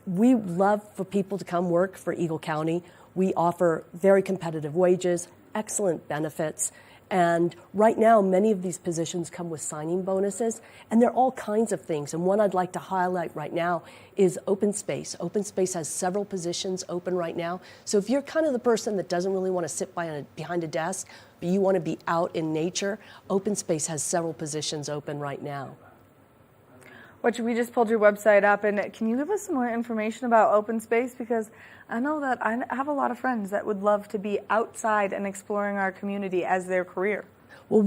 We love for people to come work for Eagle County. We offer very competitive wages, excellent benefits, and right now many of these positions come with signing bonuses, and they're all kinds of things. And one I'd like to highlight right now is open space. Open space has several positions open right now. So if you're kind of the person that doesn't really want to sit behind a desk, but you want to be out in nature, open space has several positions open right now. Which we just pulled your website up, and can you give us some more information about open space? Because I know that I have a lot of friends that would love to be outside and exploring our community as their career. Well,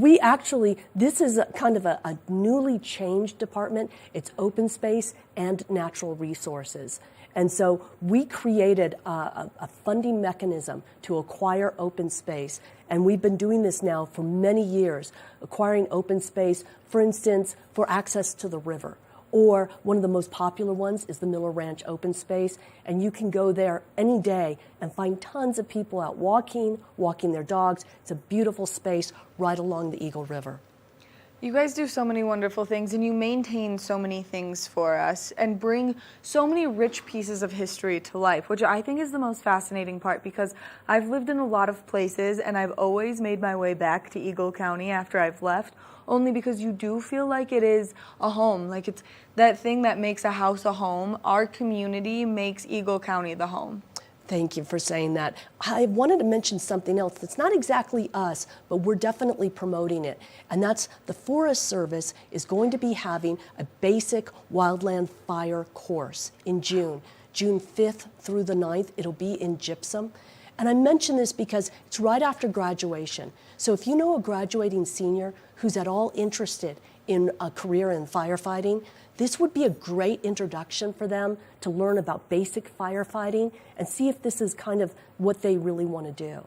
this is kind of a newly changed department. It's open space and natural resources. And so we created a funding mechanism to acquire open space. And we've been doing this now for many years, acquiring open space, for instance, for access to the river. Or one of the most popular ones is the Miller Ranch open space, and you can go there any day and find tons of people out walking their dogs. It's a beautiful space right along the Eagle River. You guys do so many wonderful things, and you maintain so many things for us and bring so many rich pieces of history to life, which I think is the most fascinating part, because I've lived in a lot of places and I've always made my way back to Eagle County after I've left, only because you do feel like it is a home, like it's that thing that makes a house a home. Our community makes Eagle County the home. Thank you for saying that. I wanted to mention something else that's not exactly us, but we're definitely promoting it. And that's the Forest Service is going to be having a basic wildland fire course in June 5th through the 9th. It'll be in Gypsum. And I mention this because it's right after graduation. So if you know a graduating senior who's at all interested in a career in firefighting, this would be a great introduction for them to learn about basic firefighting and see if this is kind of what they really want to do.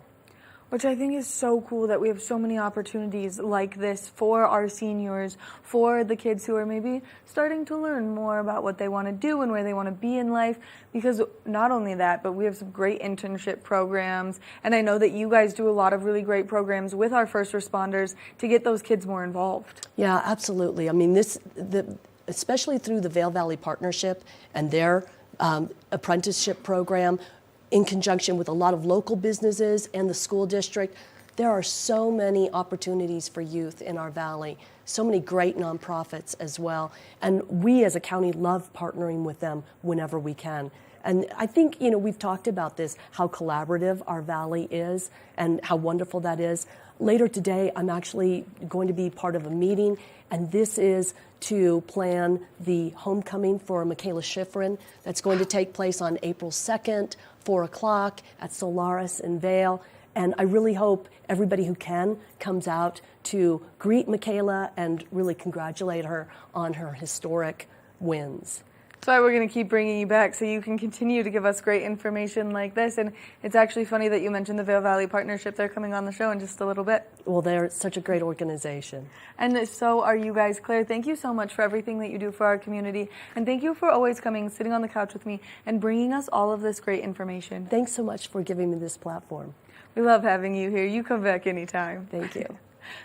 Which I think is so cool that we have so many opportunities like this for our seniors, for the kids who are maybe starting to learn more about what they want to do and where they want to be in life. Because not only that, but we have some great internship programs. And I know that you guys do a lot of really great programs with our first responders to get those kids more involved. Yeah, absolutely. I mean, especially through the Vail Valley Partnership and their apprenticeship program, in conjunction with a lot of local businesses and the school district, there are so many opportunities for youth in our valley, so many great nonprofits as well. And we as a county love partnering with them whenever we can. And I think, we've talked about this, how collaborative our valley is and how wonderful that is. Later today, I'm actually going to be part of a meeting, and this is to plan the homecoming for Michaela Schifrin that's going to take place on April 2nd, 4 o'clock at Solaris in Vail. And I really hope everybody who can comes out to greet Michaela and really congratulate her on her historic wins. That's why we're going to keep bringing you back so you can continue to give us great information like this. And it's actually funny that you mentioned the Vail Valley Partnership. They're coming on the show in just a little bit. Well, they're such a great organization. And so are you guys. Claire, thank you so much for everything that you do for our community. And thank you for always coming, sitting on the couch with me, and bringing us all of this great information. Thanks so much for giving me this platform. We love having you here. You come back anytime. Thank you.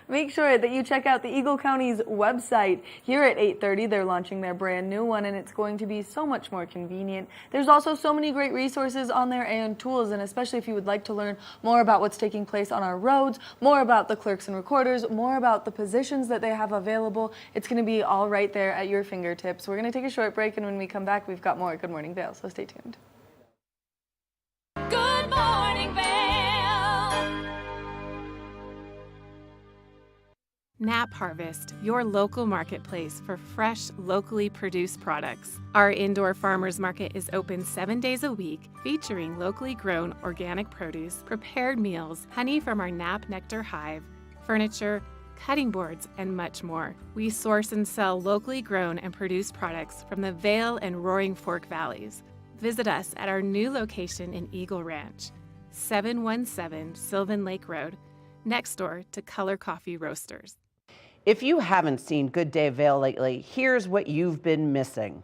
Make sure that you check out the Eagle County's website. Here at 8:30, they're launching their brand new one, and it's going to be so much more convenient. There's also so many great resources on there and tools, and especially if you would like to learn more about what's taking place on our roads, more about the clerks and recorders, more about the positions that they have available, it's going to be all right there at your fingertips. We're going to take a short break, and when we come back, we've got more Good Morning Vail, so stay tuned. Good Morning Vail. Nap Harvest, your local marketplace for fresh, locally produced products. Our indoor farmers market is open 7 days a week, featuring locally grown organic produce, prepared meals, honey from our Nap Nectar hive, furniture, cutting boards, and much more. We source and sell locally grown and produced products from the Vail and Roaring Fork Valleys. Visit us at our new location in Eagle Ranch, 717 Sylvan Lake Road, next door to Color Coffee Roasters. If you haven't seen Good Day Vail lately, here's what you've been missing.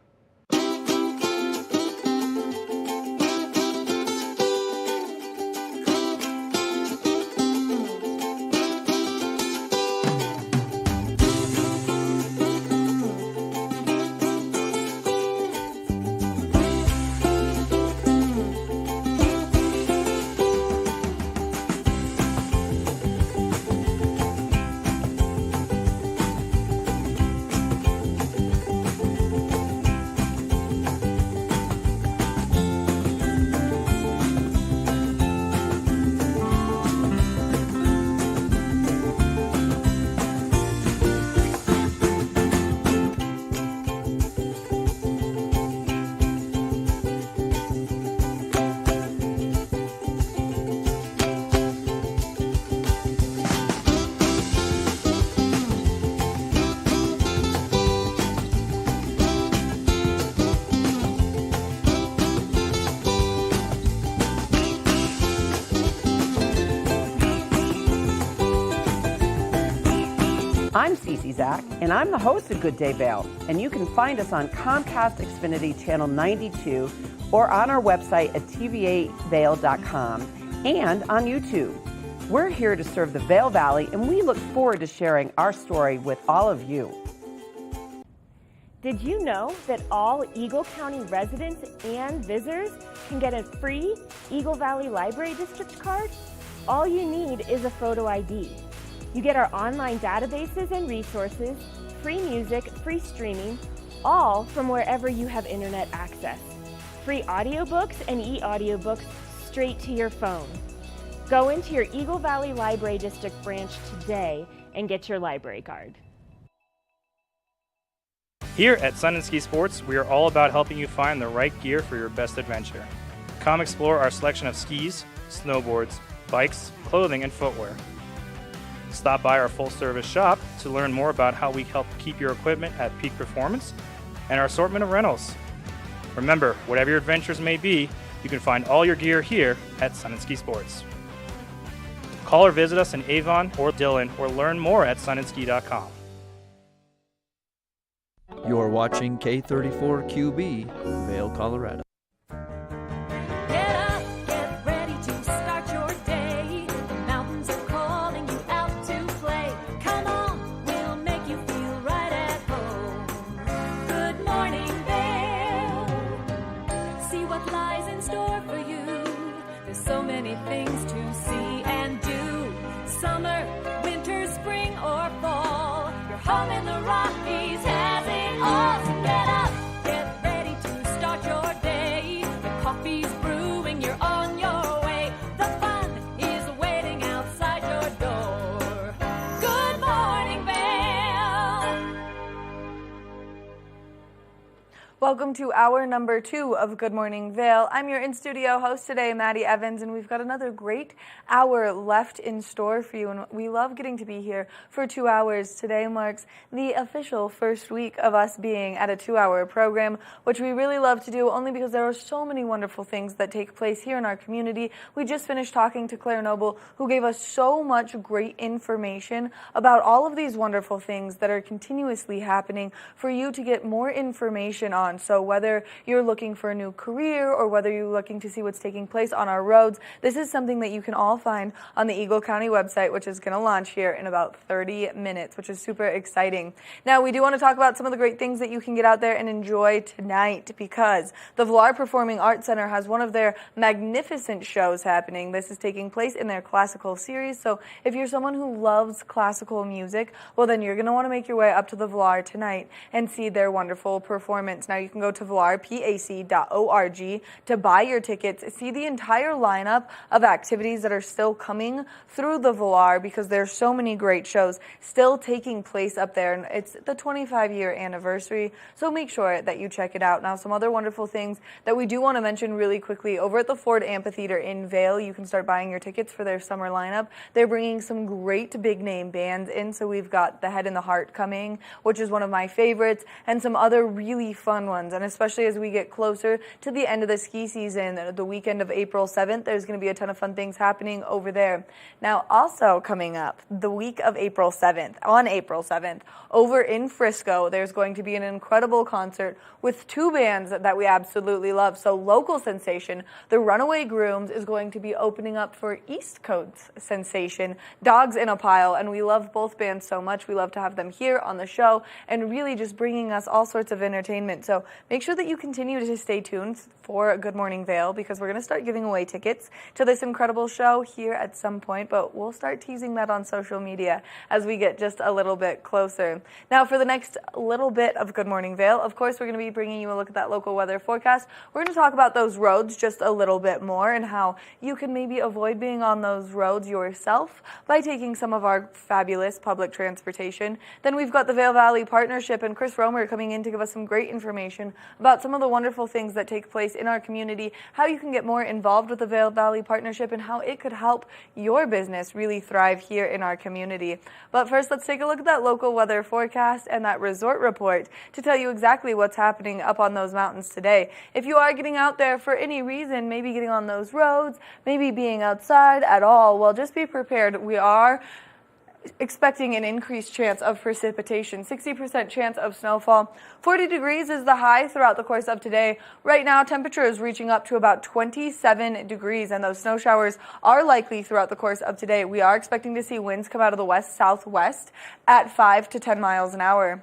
I'm Cece Zach, and I'm the host of Good Day Vail, and you can find us on Comcast Xfinity Channel 92 or on our website at tva8vail.com and on YouTube. We're here to serve the Vail Valley, and we look forward to sharing our story with all of you. Did you know that all Eagle County residents and visitors can get a free Eagle Valley Library District card? All you need is a photo ID. You get our online databases and resources, free music, free streaming, all from wherever you have internet access. Free audiobooks and e-audiobooks straight to your phone. Go into your Eagle Valley Library District branch today and get your library card. Here at Sun & Ski Sports, we are all about helping you find the right gear for your best adventure. Come explore our selection of skis, snowboards, bikes, clothing, and footwear. Stop by our full-service shop to learn more about how we help keep your equipment at peak performance and our assortment of rentals. Remember, whatever your adventures may be, you can find all your gear here at Sun & Ski Sports. Call or visit us in Avon or Dillon or learn more at sunandski.com. You're watching K34QB, Vail, Colorado. Get up, get ready to start your day. The mountains are calling you out to play. Come on, we'll make you feel right at home. Good morning, Vail. See what lies in store for you. There's so many things to see and do. Summer, winter, spring, or fall. Your home in the Rockies has it all. So get up, get ready to start your day. The coffee's brewing, you're on your way. The fun is waiting outside your door. Good morning, Vail. Welcome to hour number 2 of Good Morning Vail. I'm your in-studio host today, Maddie Evans, and we've got another great hour left in store for you, and we love getting to be here for 2 hours. Today marks the official first week of us being at a 2-hour program, which we really love to do only because there are so many wonderful things that take place here in our community. We just finished talking to Claire Noble, who gave us so much great information about all of these wonderful things that are continuously happening for you to get more information on. So whether you're looking for a new career or whether you're looking to see what's taking place on our roads, this is something that you can all find on the Eagle County website, which is going to launch here in about 30 minutes, which is super exciting. Now, we do want to talk about some of the great things that you can get out there and enjoy tonight, because the Villar Performing Arts Center has one of their magnificent shows happening. This is taking place in their classical series. So if you're someone who loves classical music, well, then you're going to want to make your way up to the Villar tonight and see their wonderful performance. Now, you can go to villarpac.org to buy your tickets, see the entire lineup of activities that are still coming through the Villar, because there's so many great shows still taking place up there, and it's the 25-year anniversary, so make sure that you check it out. Now, some other wonderful things that we do want to mention really quickly. Over at the Ford Amphitheater in Vail, you can start buying your tickets for their summer lineup. They're bringing some great big-name bands in, so we've got The Head and the Heart coming, which is one of my favorites, and some other really fun ones. And especially as we get closer to the end of the ski season, the weekend of April 7th, there's going to be a ton of fun things happening over there. Now, also coming up, the week of April 7th, on April 7th, over in Frisco, there's going to be an incredible concert with 2 bands that we absolutely love. So local sensation, the Runaway Grooms, is going to be opening up for East Coast sensation, Dogs in a Pile, and we love both bands so much. We love to have them here on the show and really just bringing us all sorts of entertainment. So make sure that you continue to stay tuned for Good Morning Vail, because we're going to start giving away tickets to this incredible show here at some point, but we'll start teasing that on social media as we get just a little bit closer. Now, for the next little bit of Good Morning Vail, of course, we're going to be bringing you a look at that local weather forecast. We're going to talk about those roads just a little bit more and how you can maybe avoid being on those roads yourself by taking some of our fabulous public transportation. Then we've got the Vail Valley Partnership and Chris Romer coming in to give us some great information about some of the wonderful things that take place in our community, how you can get more involved with the Vail Valley Partnership, and how it could help your business really thrive here in our community. But first, let's take a look at that local weather forecast and that resort report to tell you exactly what's happening up on those mountains today. If you are getting out there for any reason, maybe getting on those roads, maybe being outside at all, well, just be prepared. We are expecting an increased chance of precipitation, 60% chance of snowfall. 40 degrees is the high throughout the course of today. Right now, temperature is reaching up to about 27 degrees, and those snow showers are likely throughout the course of today. We are expecting to see winds come out of the west-southwest at 5 to 10 miles an hour.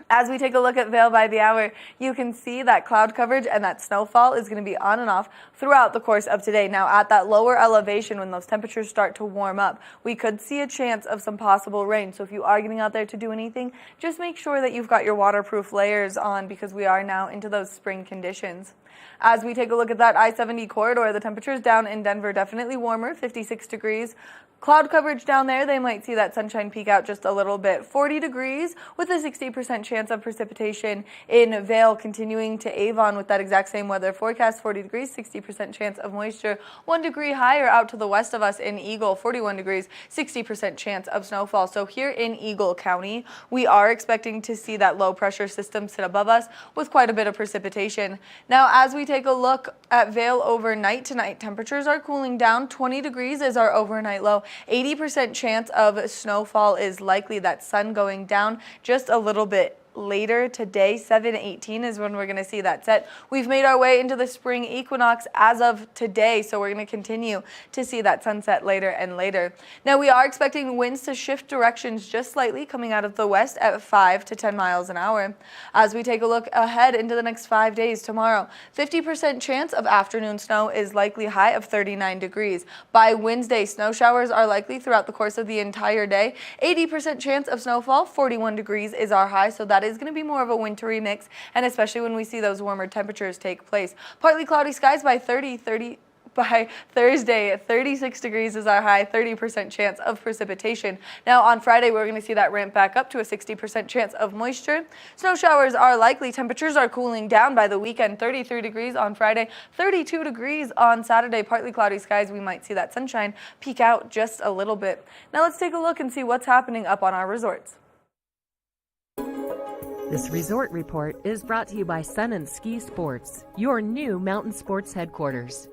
As we take a look at Vail by the hour, you can see that cloud coverage and that snowfall is going to be on and off throughout the course of today. Now, at that lower elevation, when those temperatures start to warm up, we could see a chance of some possible rain. So if you are getting out there to do anything, just make sure that you've got your waterproof layers on, because we are now into those spring conditions. As we take a look at that I-70 corridor, the temperatures down in Denver definitely warmer, 56 degrees. Cloud coverage down there, they might see that sunshine peek out just a little bit. 40 degrees with a 60% chance chance of precipitation in Vail, continuing to Avon with that exact same weather forecast, 40 degrees, 60% chance of moisture. 1 degree higher out to the west of us in Eagle, 41 degrees, 60% chance of snowfall. So here in Eagle County, we are expecting to see that low pressure system sit above us with quite a bit of precipitation. Now, as we take a look at Vail overnight tonight, temperatures are cooling down. 20 degrees is our overnight low. 80% chance of snowfall is likely. That sun going down just a little bit later today. 7:18 is when we're going to see that set. We've made our way into the spring equinox as of today, so we're going to continue to see that sunset later and later. Now, we are expecting winds to shift directions just slightly, coming out of the west at 5 to 10 miles an hour. As we take a look ahead into the next 5 days, tomorrow, 50% chance of afternoon snow is likely, high of 39 degrees. By Wednesday, snow showers are likely throughout the course of the entire day. 80% chance of snowfall, 41 degrees is our high, so that is going to be more of a wintry mix, and especially when we see those warmer temperatures take place. Partly cloudy skies by by Thursday, 36 degrees is our high, 30% chance of precipitation. Now on Friday, we're going to see that ramp back up to a 60% chance of moisture. Snow showers are likely. Temperatures are cooling down by the weekend, 33 degrees on Friday, 32 degrees on Saturday. Partly cloudy skies. We might see that sunshine peek out just a little bit. Now let's take a look and see what's happening up on our resorts. This resort report is brought to you by Sun and Ski Sports, your new mountain sports headquarters.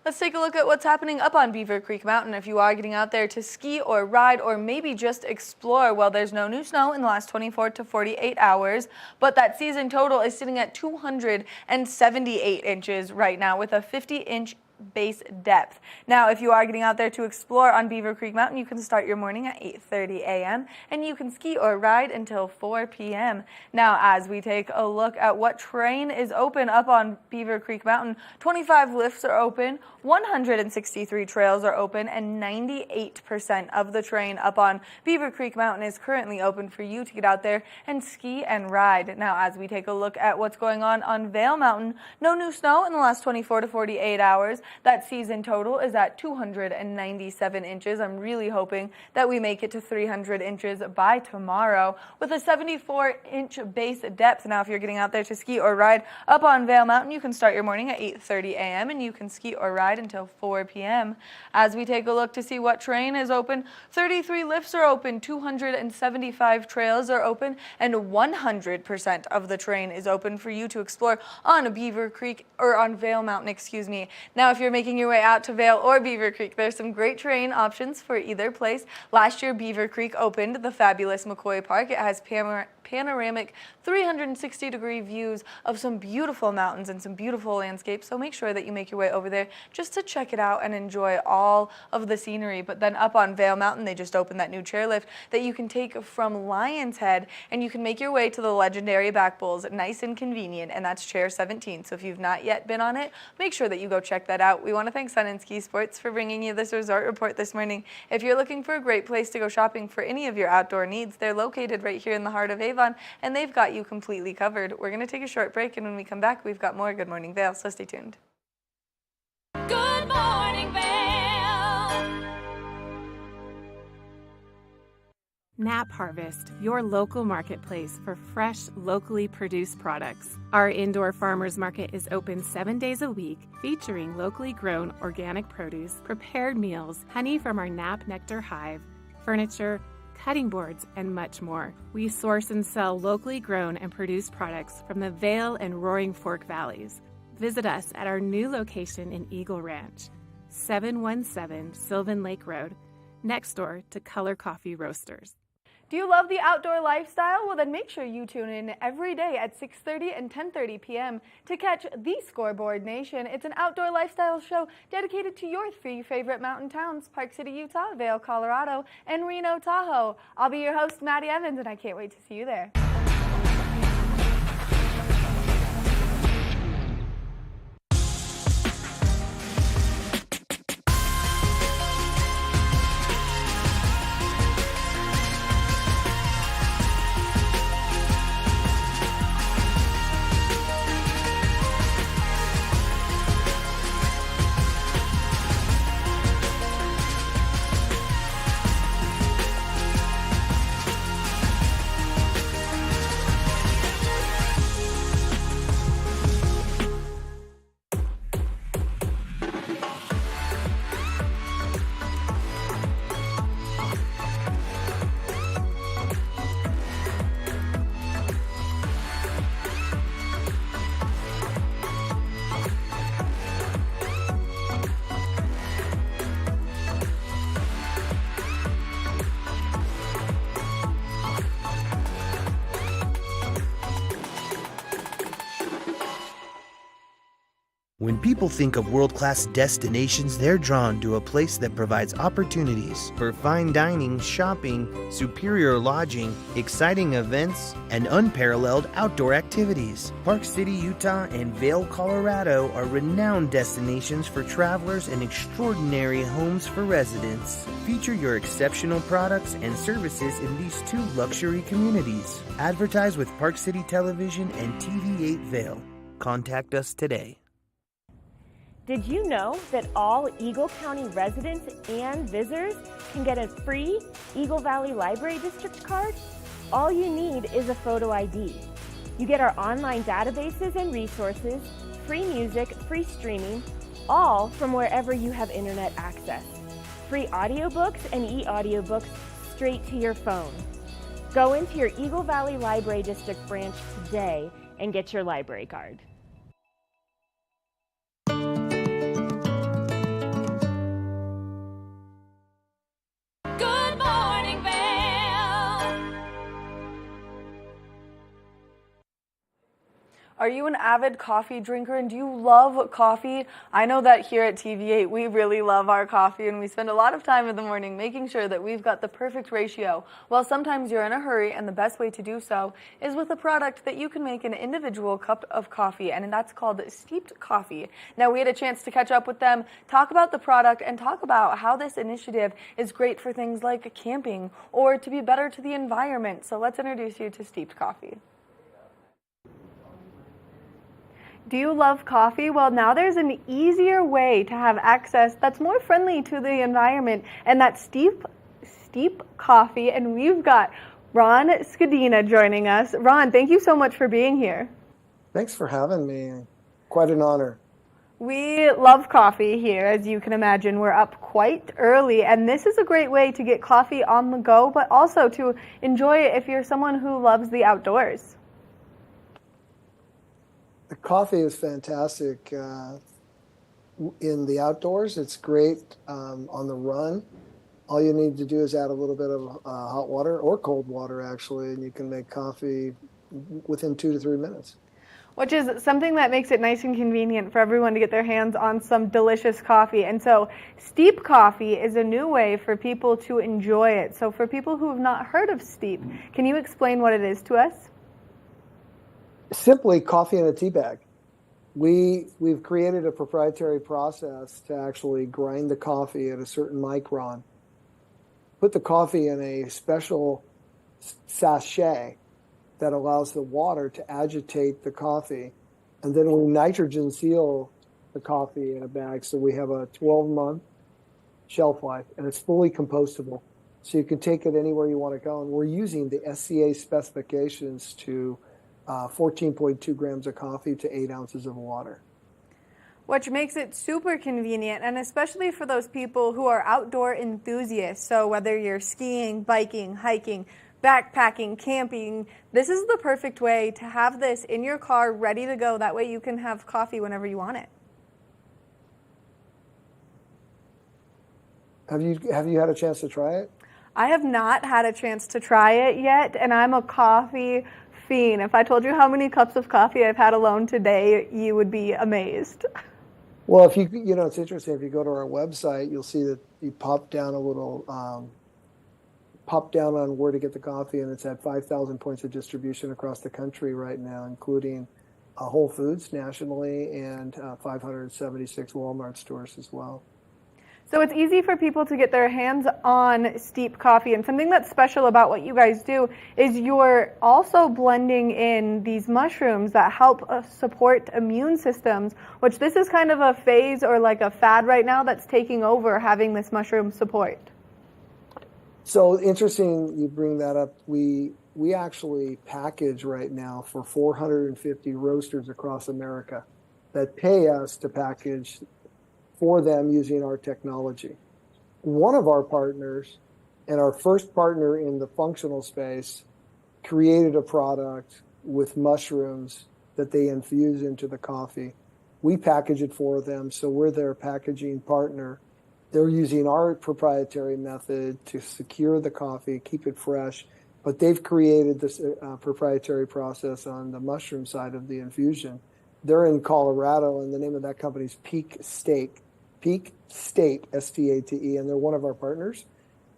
Let's take a look at what's happening up on Beaver Creek Mountain. If you are getting out there to ski or ride or maybe just explore, well, there's no new snow in the last 24 to 48 hours, but that season total is sitting at 278 inches right now with a 50-inch base depth. Now, if you are getting out there to explore on Beaver Creek Mountain, you can start your morning at 8:30 a.m. and you can ski or ride until 4 p.m. Now, as we take a look at what terrain is open up on Beaver Creek Mountain, 25 lifts are open, 163 trails are open, and 98% of the terrain up on Beaver Creek Mountain is currently open for you to get out there and ski and ride. Now, as we take a look at what's going on Vail Mountain, no new snow in the last 24 to 48 hours. That season total is at 297 inches. I'm really hoping that we make it to 300 inches by tomorrow with a 74-inch base depth. Now, if you're getting out there to ski or ride up on Vail Mountain, you can start your morning at 8:30 a.m. and you can ski or ride until 4 p.m. As we take a look to see what terrain is open, 33 lifts are open, 275 trails are open, and 100% of the terrain is open for you to explore on Beaver Creek or on Vail Mountain, excuse me. Now, if you're making your way out to Vail or Beaver Creek, there's some great terrain options for either place. Last year, Beaver Creek opened the fabulous McCoy Park. It has panoramic 360-degree views of some beautiful mountains and some beautiful landscapes, so make sure that you make your way over there just to check it out and enjoy all of the scenery. But then up on Vail Mountain, they just opened that new chairlift that you can take from Lion's Head, and you can make your way to the legendary back bowls, nice and convenient, and that's chair 17. So if you've not yet been on it, make sure that you go check that out. We want to thank Sun and Ski Sports for bringing you this resort report this morning. If you're looking for a great place to go shopping for any of your outdoor needs, they're located right here in the heart of Avon, and they've got you completely covered. We're going to take a short break, and when we come back, we've got more Good Morning Vail, so stay tuned. Good morning, Vail. Nap Harvest, your local marketplace for fresh, locally produced products. Our indoor farmers market is open 7 days a week, featuring locally grown organic produce, prepared meals, honey from our Nap Nectar hive, furniture, cutting boards, and much more. We source and sell locally grown and produced products from the Vail and Roaring Fork Valleys. Visit us at our new location in Eagle Ranch, 717 Sylvan Lake Road, next door to Color Coffee Roasters. Do you love the outdoor lifestyle? Well, then make sure you tune in every day at 6:30 and 10:30 p.m. to catch The Scoreboard Nation. It's an outdoor lifestyle show dedicated to your three favorite mountain towns: Park City, Utah, Vail, Colorado, and Reno, Tahoe. I'll be your host, Maddie Evans, and I can't wait to see you there. When people think of world-class destinations, they're drawn to a place that provides opportunities for fine dining, shopping, superior lodging, exciting events, and unparalleled outdoor activities. Park City, Utah, and Vail, Colorado are renowned destinations for travelers and extraordinary homes for residents. Feature your exceptional products and services in these two luxury communities. Advertise with Park City Television and TV8 Vail. Contact us today. Did you know that all Eagle County residents and visitors can get a free Eagle Valley Library District card? All you need is a photo ID. You get our online databases and resources, free music, free streaming, all from wherever you have internet access. Free audiobooks and e-audiobooks straight to your phone. Go into your Eagle Valley Library District branch today and get your library card. Good morning, Vail. Are you an avid coffee drinker and do you love coffee? I know that here at TV8 we really love our coffee and we spend a lot of time in the morning making sure that we've got the perfect ratio. Well, sometimes you're in a hurry and the best way to do so is with a product that you can make an individual cup of coffee, and that's called steeped coffee. Now, we had a chance to catch up with them, talk about the product, and talk about how this initiative is great for things like camping or to be better to the environment. So let's introduce you to steeped coffee. Do you love coffee? Well, now there's an easier way to have access that's more friendly to the environment, and that's steep coffee. And we've got Ron Scadina joining us. Ron, thank you so much for being here. Thanks for having me. Quite an honor. We love coffee here, as you can imagine. We're up quite early, and this is a great way to get coffee on the go, but also to enjoy it if you're someone who loves the outdoors. The coffee is fantastic in the outdoors. It's great on the run. All you need to do is add a little bit of hot water or cold water, actually, and you can make coffee within 2 to 3 minutes. Which is something that makes it nice and convenient for everyone to get their hands on some delicious coffee. And so steep coffee is a new way for people to enjoy it. So for people who have not heard of steep, can you explain what it is to us? Simply coffee in a tea bag. We've created a proprietary process to actually grind the coffee at a certain micron, put the coffee in a special sachet that allows the water to agitate the coffee, and then we nitrogen seal the coffee in a bag so we have a 12-month shelf life, and it's fully compostable. So you can take it anywhere you want to go, and we're using the SCA specifications to 14.2 grams of coffee to 8 ounces of water. Which makes it super convenient, and especially for those people who are outdoor enthusiasts. So whether you're skiing, biking, hiking, backpacking, camping, this is the perfect way to have this in your car ready to go. That way you can have coffee whenever you want it. Have you had a chance to try it? I have not had a chance to try it yet, and I'm a coffee fiend. If I told you how many cups of coffee I've had alone today, you would be amazed. Well, if it's interesting. If you go to our website, you'll see that you pop down on where to get the coffee, and it's at 5,000 points of distribution across the country right now, including Whole Foods nationally and 576 Walmart stores as well. So it's easy for people to get their hands on steep coffee. And something that's special about what you guys do is you're also blending in these mushrooms that help support immune systems, which this is kind of a phase or like a fad right now that's taking over, having this mushroom support. So interesting you bring that up. We actually package right now for 450 roasters across America that pay us to package for them using our technology. One of our partners, and our first partner in the functional space, created a product with mushrooms that they infuse into the coffee. We package it for them, so we're their packaging partner. They're using our proprietary method to secure the coffee, keep it fresh, but they've created this proprietary process on the mushroom side of the infusion. They're in Colorado, and the name of that company is Peak State, State, and they're one of our partners.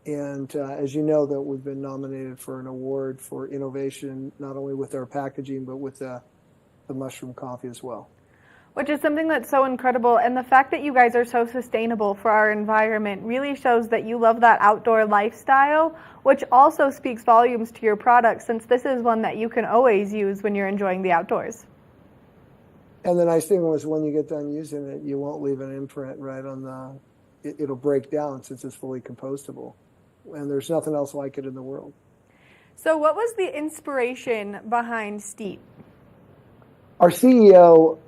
And as you know, that we've been nominated for an award for innovation, not only with our packaging, but with the mushroom coffee as well. Which is something that's so incredible. And the fact that you guys are so sustainable for our environment really shows that you love that outdoor lifestyle, which also speaks volumes to your product, since this is one that you can always use when you're enjoying the outdoors. And the nice thing was when you get done using it, you won't leave an imprint right on it'll break down since it's fully compostable. And there's nothing else like it in the world. So what was the inspiration behind Steep? Our CEO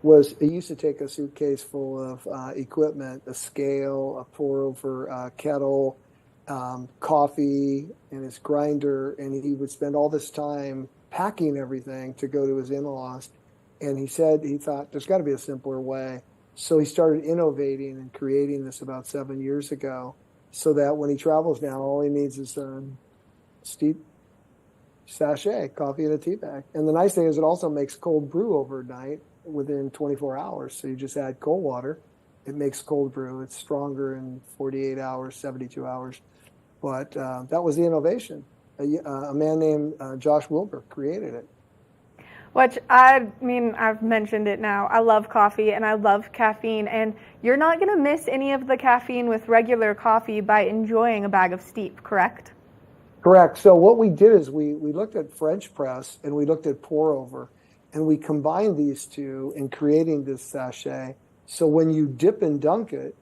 used to take a suitcase full of equipment, a scale, a pour-over kettle, coffee, and his grinder, and he would spend all this time packing everything to go to his in-laws. And he thought there's got to be a simpler way. So he started innovating and creating this about 7 years ago, so that when he travels now, all he needs is a Steep sachet, coffee in a tea bag. And the nice thing is it also makes cold brew overnight within 24 hours. So you just add cold water, it makes cold brew. It's stronger in 48 hours, 72 hours. But that was the innovation. A man named Josh Wilbur created it. Which, I've mentioned it now. I love coffee and I love caffeine, and you're not going to miss any of the caffeine with regular coffee by enjoying a bag of Steep, correct? Correct. So what we did is we looked at French press and we looked at pour over, and we combined these two in creating this sachet. So when you dip and dunk it,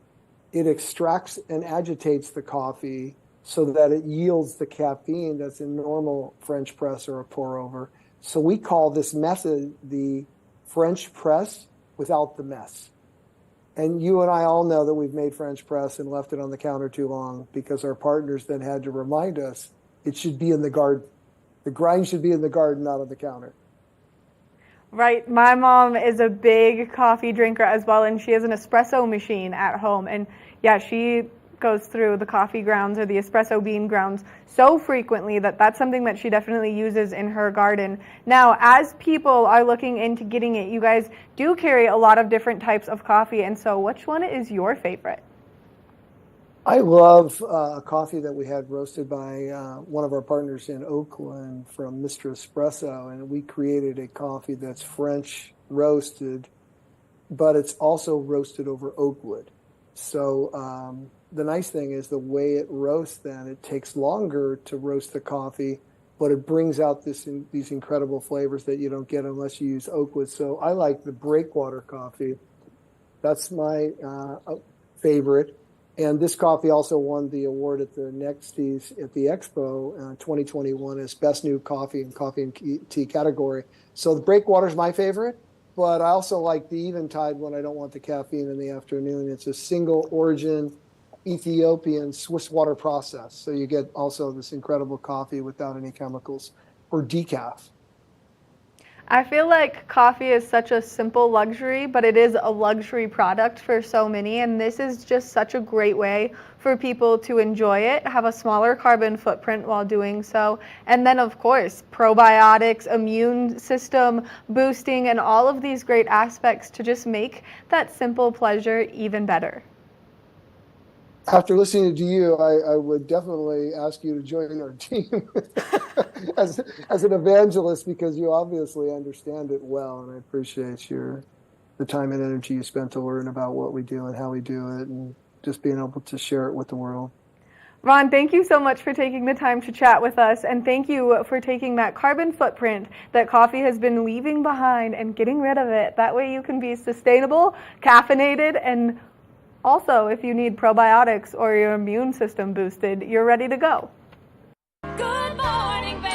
it extracts and agitates the coffee so that it yields the caffeine that's in normal French press or a pour over. So we call this method the French press without the mess. And you and I all know that we've made French press and left it on the counter too long because our partners then had to remind us it should be in the garden. The grind should be in the garden, not on the counter. Right. My mom is a big coffee drinker as well, and she has an espresso machine at home. And yeah, she goes through the coffee grounds or the espresso bean grounds so frequently that that's something that she definitely uses in her garden. Now, as people are looking into getting it, you guys do carry a lot of different types of coffee, and so which one is your favorite? I love a coffee that we had roasted by one of our partners in Oakland from Mr. Espresso, and we created a coffee that's French roasted, but it's also roasted over oak wood. So the nice thing is the way it roasts then, it takes longer to roast the coffee, but it brings out these incredible flavors that you don't get unless you use oak wood. So I like the breakwater coffee. That's my favorite. And this coffee also won the award at the Nexties at the Expo 2021 as Best New Coffee and Coffee and Tea category. So the breakwater is my favorite, but I also like the Eventide when I don't want the caffeine in the afternoon. It's a single origin Ethiopian Swiss water process. So you get also this incredible coffee without any chemicals or decaf. I feel like coffee is such a simple luxury, but it is a luxury product for so many, and this is just such a great way for people to enjoy it, have a smaller carbon footprint while doing so, and then of course probiotics, immune system boosting, and all of these great aspects to just make that simple pleasure even better. After listening to you, I would definitely ask you to join our team as an evangelist, because you obviously understand it well, and I appreciate the time and energy you spent to learn about what we do and how we do it, and just being able to share it with the world. Ron, thank you so much for taking the time to chat with us, and thank you for taking that carbon footprint that coffee has been leaving behind and getting rid of it. That way you can be sustainable, caffeinated, and also, if you need probiotics or your immune system boosted, you're ready to go. Good morning, Vail.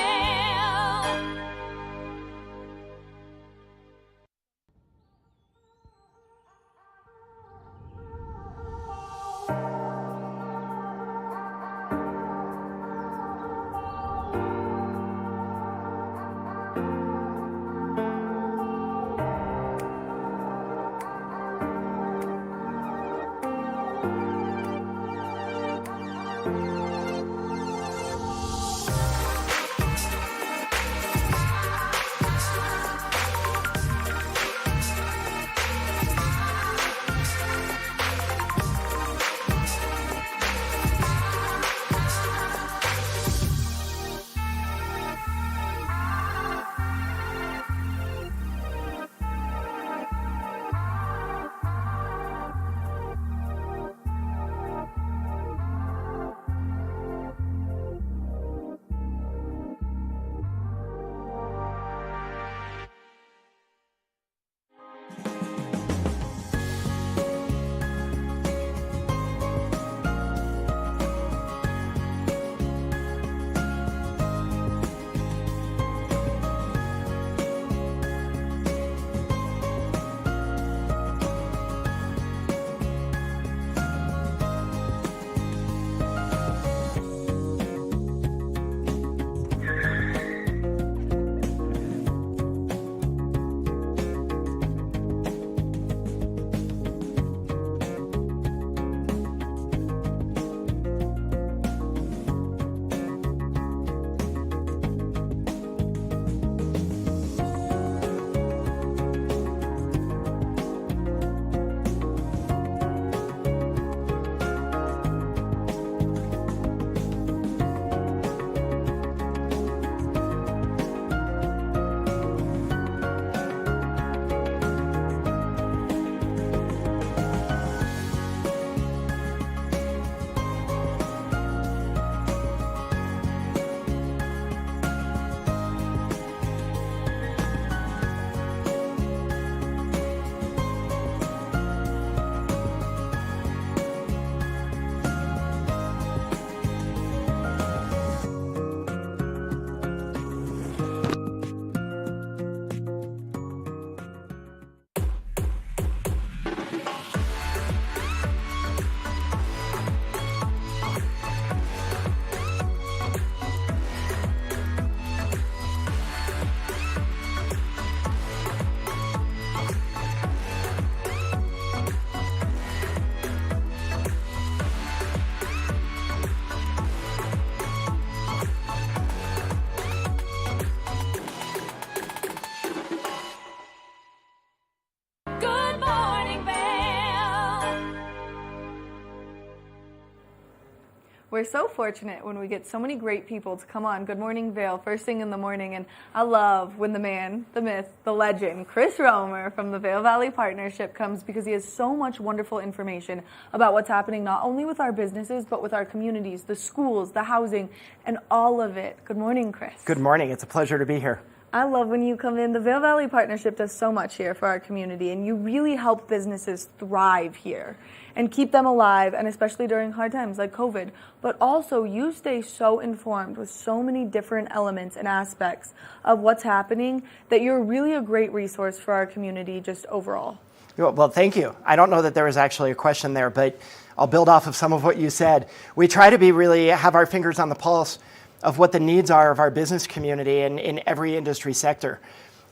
We're so fortunate when we get so many great people to come on Good Morning Vail first thing in the morning, and I love when the man, the myth, the legend, Chris Romer from the Vail Valley Partnership comes, because he has so much wonderful information about what's happening not only with our businesses but with our communities, the schools, the housing, and all of it. Good morning, Chris. Good morning. It's a pleasure to be here. I love when you come in. The Vail Valley Partnership does so much here for our community, and you really help businesses thrive here and keep them alive, and especially during hard times like COVID. But also, you stay so informed with so many different elements and aspects of what's happening that you're really a great resource for our community just overall. Well, thank you. I don't know that there was actually a question there, but I'll build off of some of what you said. We try to have our fingers on the pulse of what the needs are of our business community in every industry sector.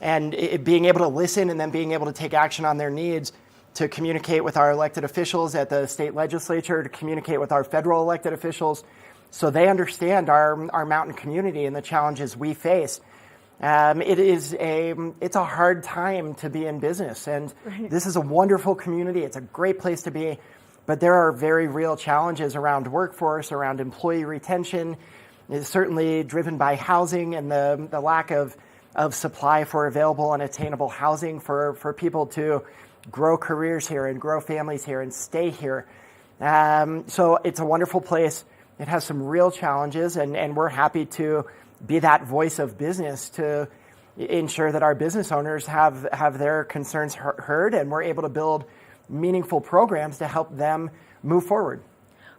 And being able to listen and then being able to take action on their needs, to communicate with our elected officials at the state legislature, to communicate with our federal elected officials so they understand our mountain community and the challenges we face. It's a hard time to be in business, and this is a wonderful community. It's a great place to be, but there are very real challenges around workforce, around employee retention. It's certainly driven by housing and the lack of supply for available and attainable housing for people to grow careers here and grow families here and stay here. So it's a wonderful place. It has some real challenges, and we're happy to be that voice of business to ensure that our business owners have their concerns heard, and we're able to build meaningful programs to help them move forward.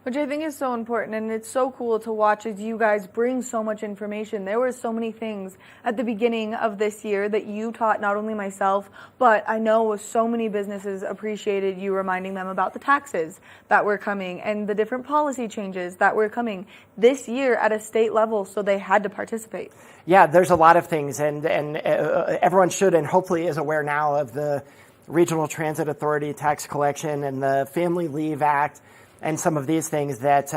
Which I think is so important, and it's so cool to watch as you guys bring so much information. There were so many things at the beginning of this year that you taught not only myself, but I know so many businesses appreciated you reminding them about the taxes that were coming and the different policy changes that were coming this year at a state level, so they had to participate. Yeah, there's a lot of things, and everyone should and hopefully is aware now of the Regional Transit Authority tax collection and the Family Leave Act, and some of these things that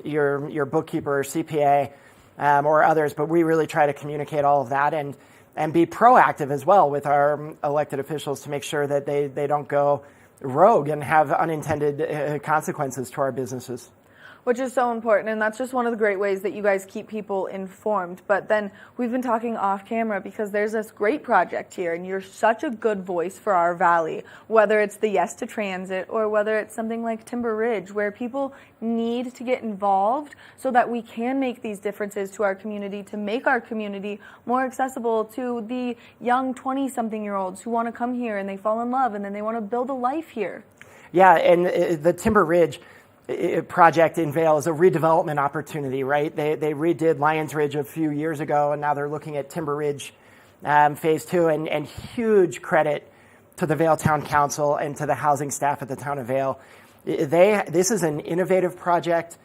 your bookkeeper or CPA or others, but we really try to communicate all of that and be proactive as well with our elected officials to make sure that they don't go rogue and have unintended consequences to our businesses. Which is so important, and that's just one of the great ways that you guys keep people informed. But then we've been talking off camera because there's this great project here, and you're such a good voice for our valley, whether it's the Yes to Transit or whether it's something like Timber Ridge, where people need to get involved so that we can make these differences to our community, to make our community more accessible to the young 20-something-year-olds who want to come here and they fall in love and then they want to build a life here. Yeah, and the Timber Ridge project in Vail is a redevelopment opportunity, right? They redid Lions Ridge a few years ago, and now they're looking at Timber Ridge Phase 2, and huge credit to the Vail Town Council and to the housing staff at the Town of Vail. This is an innovative project,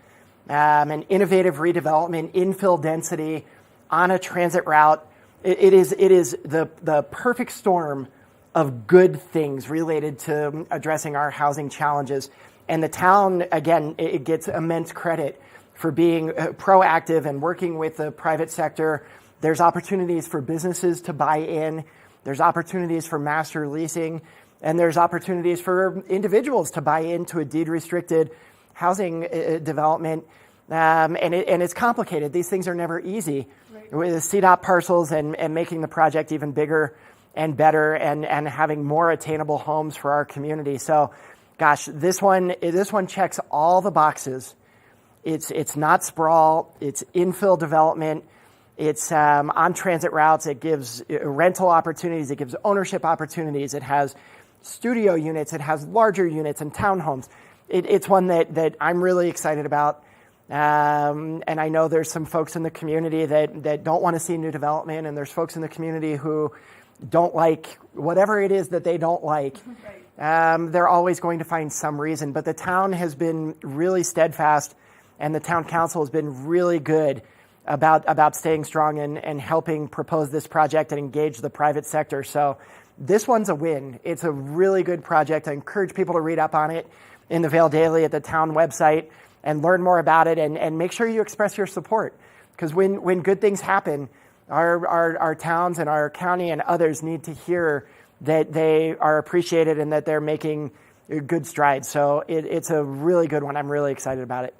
an innovative redevelopment, infill density on a transit route. It is the perfect storm of good things related to addressing our housing challenges. And the town, again, it gets immense credit for being proactive and working with the private sector. There's opportunities for businesses to buy in. There's opportunities for master leasing. And there's opportunities for individuals to buy into a deed-restricted housing development. And it's complicated. These things are never easy. Right. With CDOT parcels and making the project even bigger and better and having more attainable homes for our community. So, gosh, this one checks all the boxes. It's not sprawl. It's infill development. It's on transit routes. It gives rental opportunities. It gives ownership opportunities. It has studio units. It has larger units and townhomes. It's one that I'm really excited about. And I know there's some folks in the community that don't want to see new development, and there's folks in the community who don't like whatever it is that they don't like. Right. They're always going to find some reason, but the town has been really steadfast, and the town council has been really good about staying strong and helping propose this project and engage the private sector. So this one's a win. It's a really good project. I encourage people to read up on it in the Vail Daily at the town website and learn more about it, and make sure you express your support, because when good things happen, our towns and our county and others need to hear that they are appreciated and that they're making good strides. So it's a really good one. I'm really excited about it.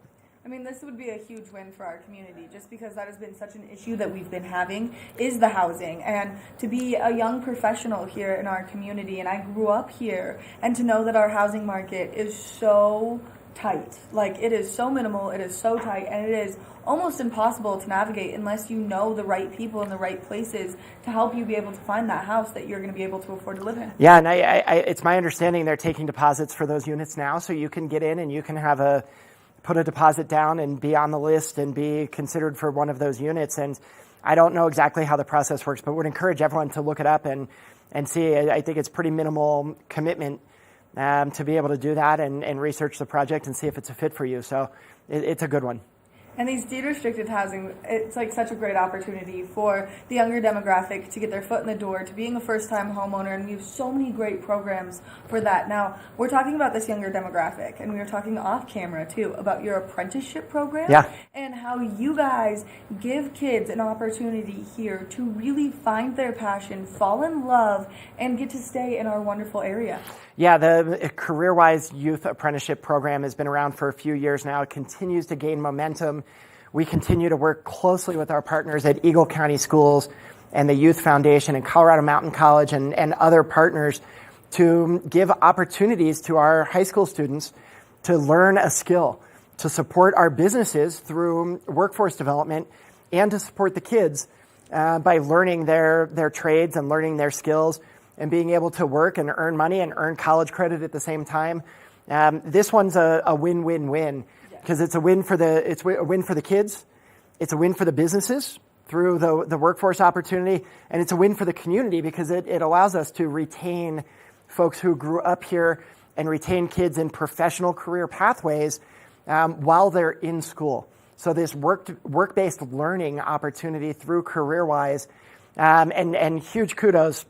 I mean, this would be a huge win for our community, just because that has been such an issue that we've been having, is the housing. And to be a young professional here in our community, and I grew up here, and to know that our housing market is so tight. Like, it is so minimal, it is so tight, and it is almost impossible to navigate unless you know the right people in the right places to help you be able to find that house that you're going to be able to afford to live in. Yeah, and it's my understanding they're taking deposits for those units now, so you can get in and you can put a deposit down and be on the list and be considered for one of those units. And I don't know exactly how the process works, but would encourage everyone to look it up and see. I think it's pretty minimal commitment to be able to do that and research the project and see if it's a fit for you. So it's a good one. And these deed-restricted housing, it's like such a great opportunity for the younger demographic to get their foot in the door, to being a first-time homeowner, and we have so many great programs for that. Now, we're talking about this younger demographic, and we were talking off-camera, too, about your apprenticeship program, and how you guys give kids an opportunity here to really find their passion, fall in love, and get to stay in our wonderful area. Yeah, the CareerWise Youth Apprenticeship Program has been around for a few years now. It continues to gain momentum. We continue to work closely with our partners at Eagle County Schools and the Youth Foundation and Colorado Mountain College and other partners to give opportunities to our high school students to learn a skill, to support our businesses through workforce development, and to support the kids by learning their trades and learning their skills and being able to work and earn money and earn college credit at the same time. This one's a win-win-win because it's a win for the kids, it's a win for the businesses through the workforce opportunity, and it's a win for the community because it allows us to retain folks who grew up here and retain kids in professional career pathways while they're in school. So this work-based learning opportunity through CareerWise, and huge kudos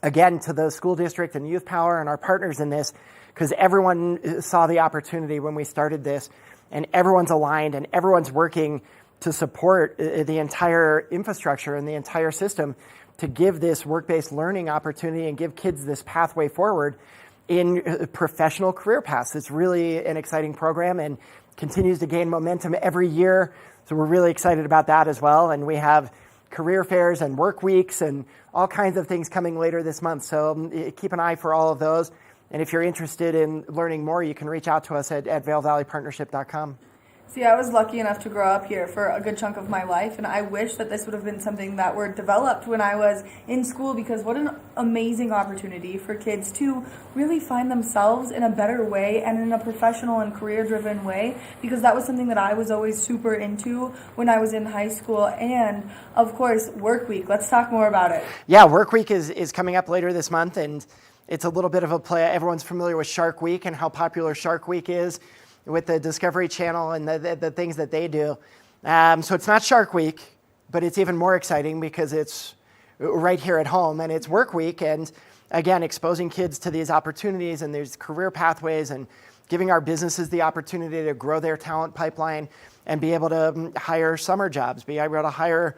again to the school district and Youth Power and our partners in this, because everyone saw the opportunity when we started this, and everyone's aligned and everyone's working to support the entire infrastructure and the entire system to give this work-based learning opportunity and give kids this pathway forward in professional career paths. It's really an exciting program and continues to gain momentum every year. So we're really excited about that as well. And we have career fairs and work weeks and all kinds of things coming later this month. So keep an eye for all of those. And if you're interested in learning more, you can reach out to us at vailvalleypartnership.com. See, I was lucky enough to grow up here for a good chunk of my life, and I wish that this would have been something that were developed when I was in school, because what an amazing opportunity for kids to really find themselves in a better way and in a professional and career-driven way, because that was something that I was always super into when I was in high school. And, of course, Work Week. Let's talk more about it. Yeah, Work Week is coming up later this month, and it's a little bit of a play. Everyone's familiar with Shark Week and how popular Shark Week is with the Discovery Channel and the things that they do. So it's not Shark Week, but it's even more exciting because it's right here at home, and it's Work Week, and again, exposing kids to these opportunities and these career pathways and giving our businesses the opportunity to grow their talent pipeline and be able to hire summer jobs, be able to hire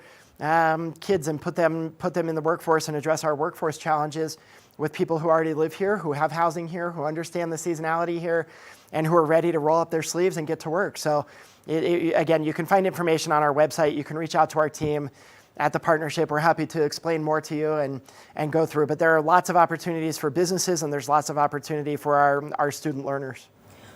kids and put them in the workforce and address our workforce challenges with people who already live here, who have housing here, who understand the seasonality here, and who are ready to roll up their sleeves and get to work. So again, you can find information on our website. You can reach out to our team at the partnership. We're happy to explain more to you and go through. But there are lots of opportunities for businesses, and there's lots of opportunity for our student learners.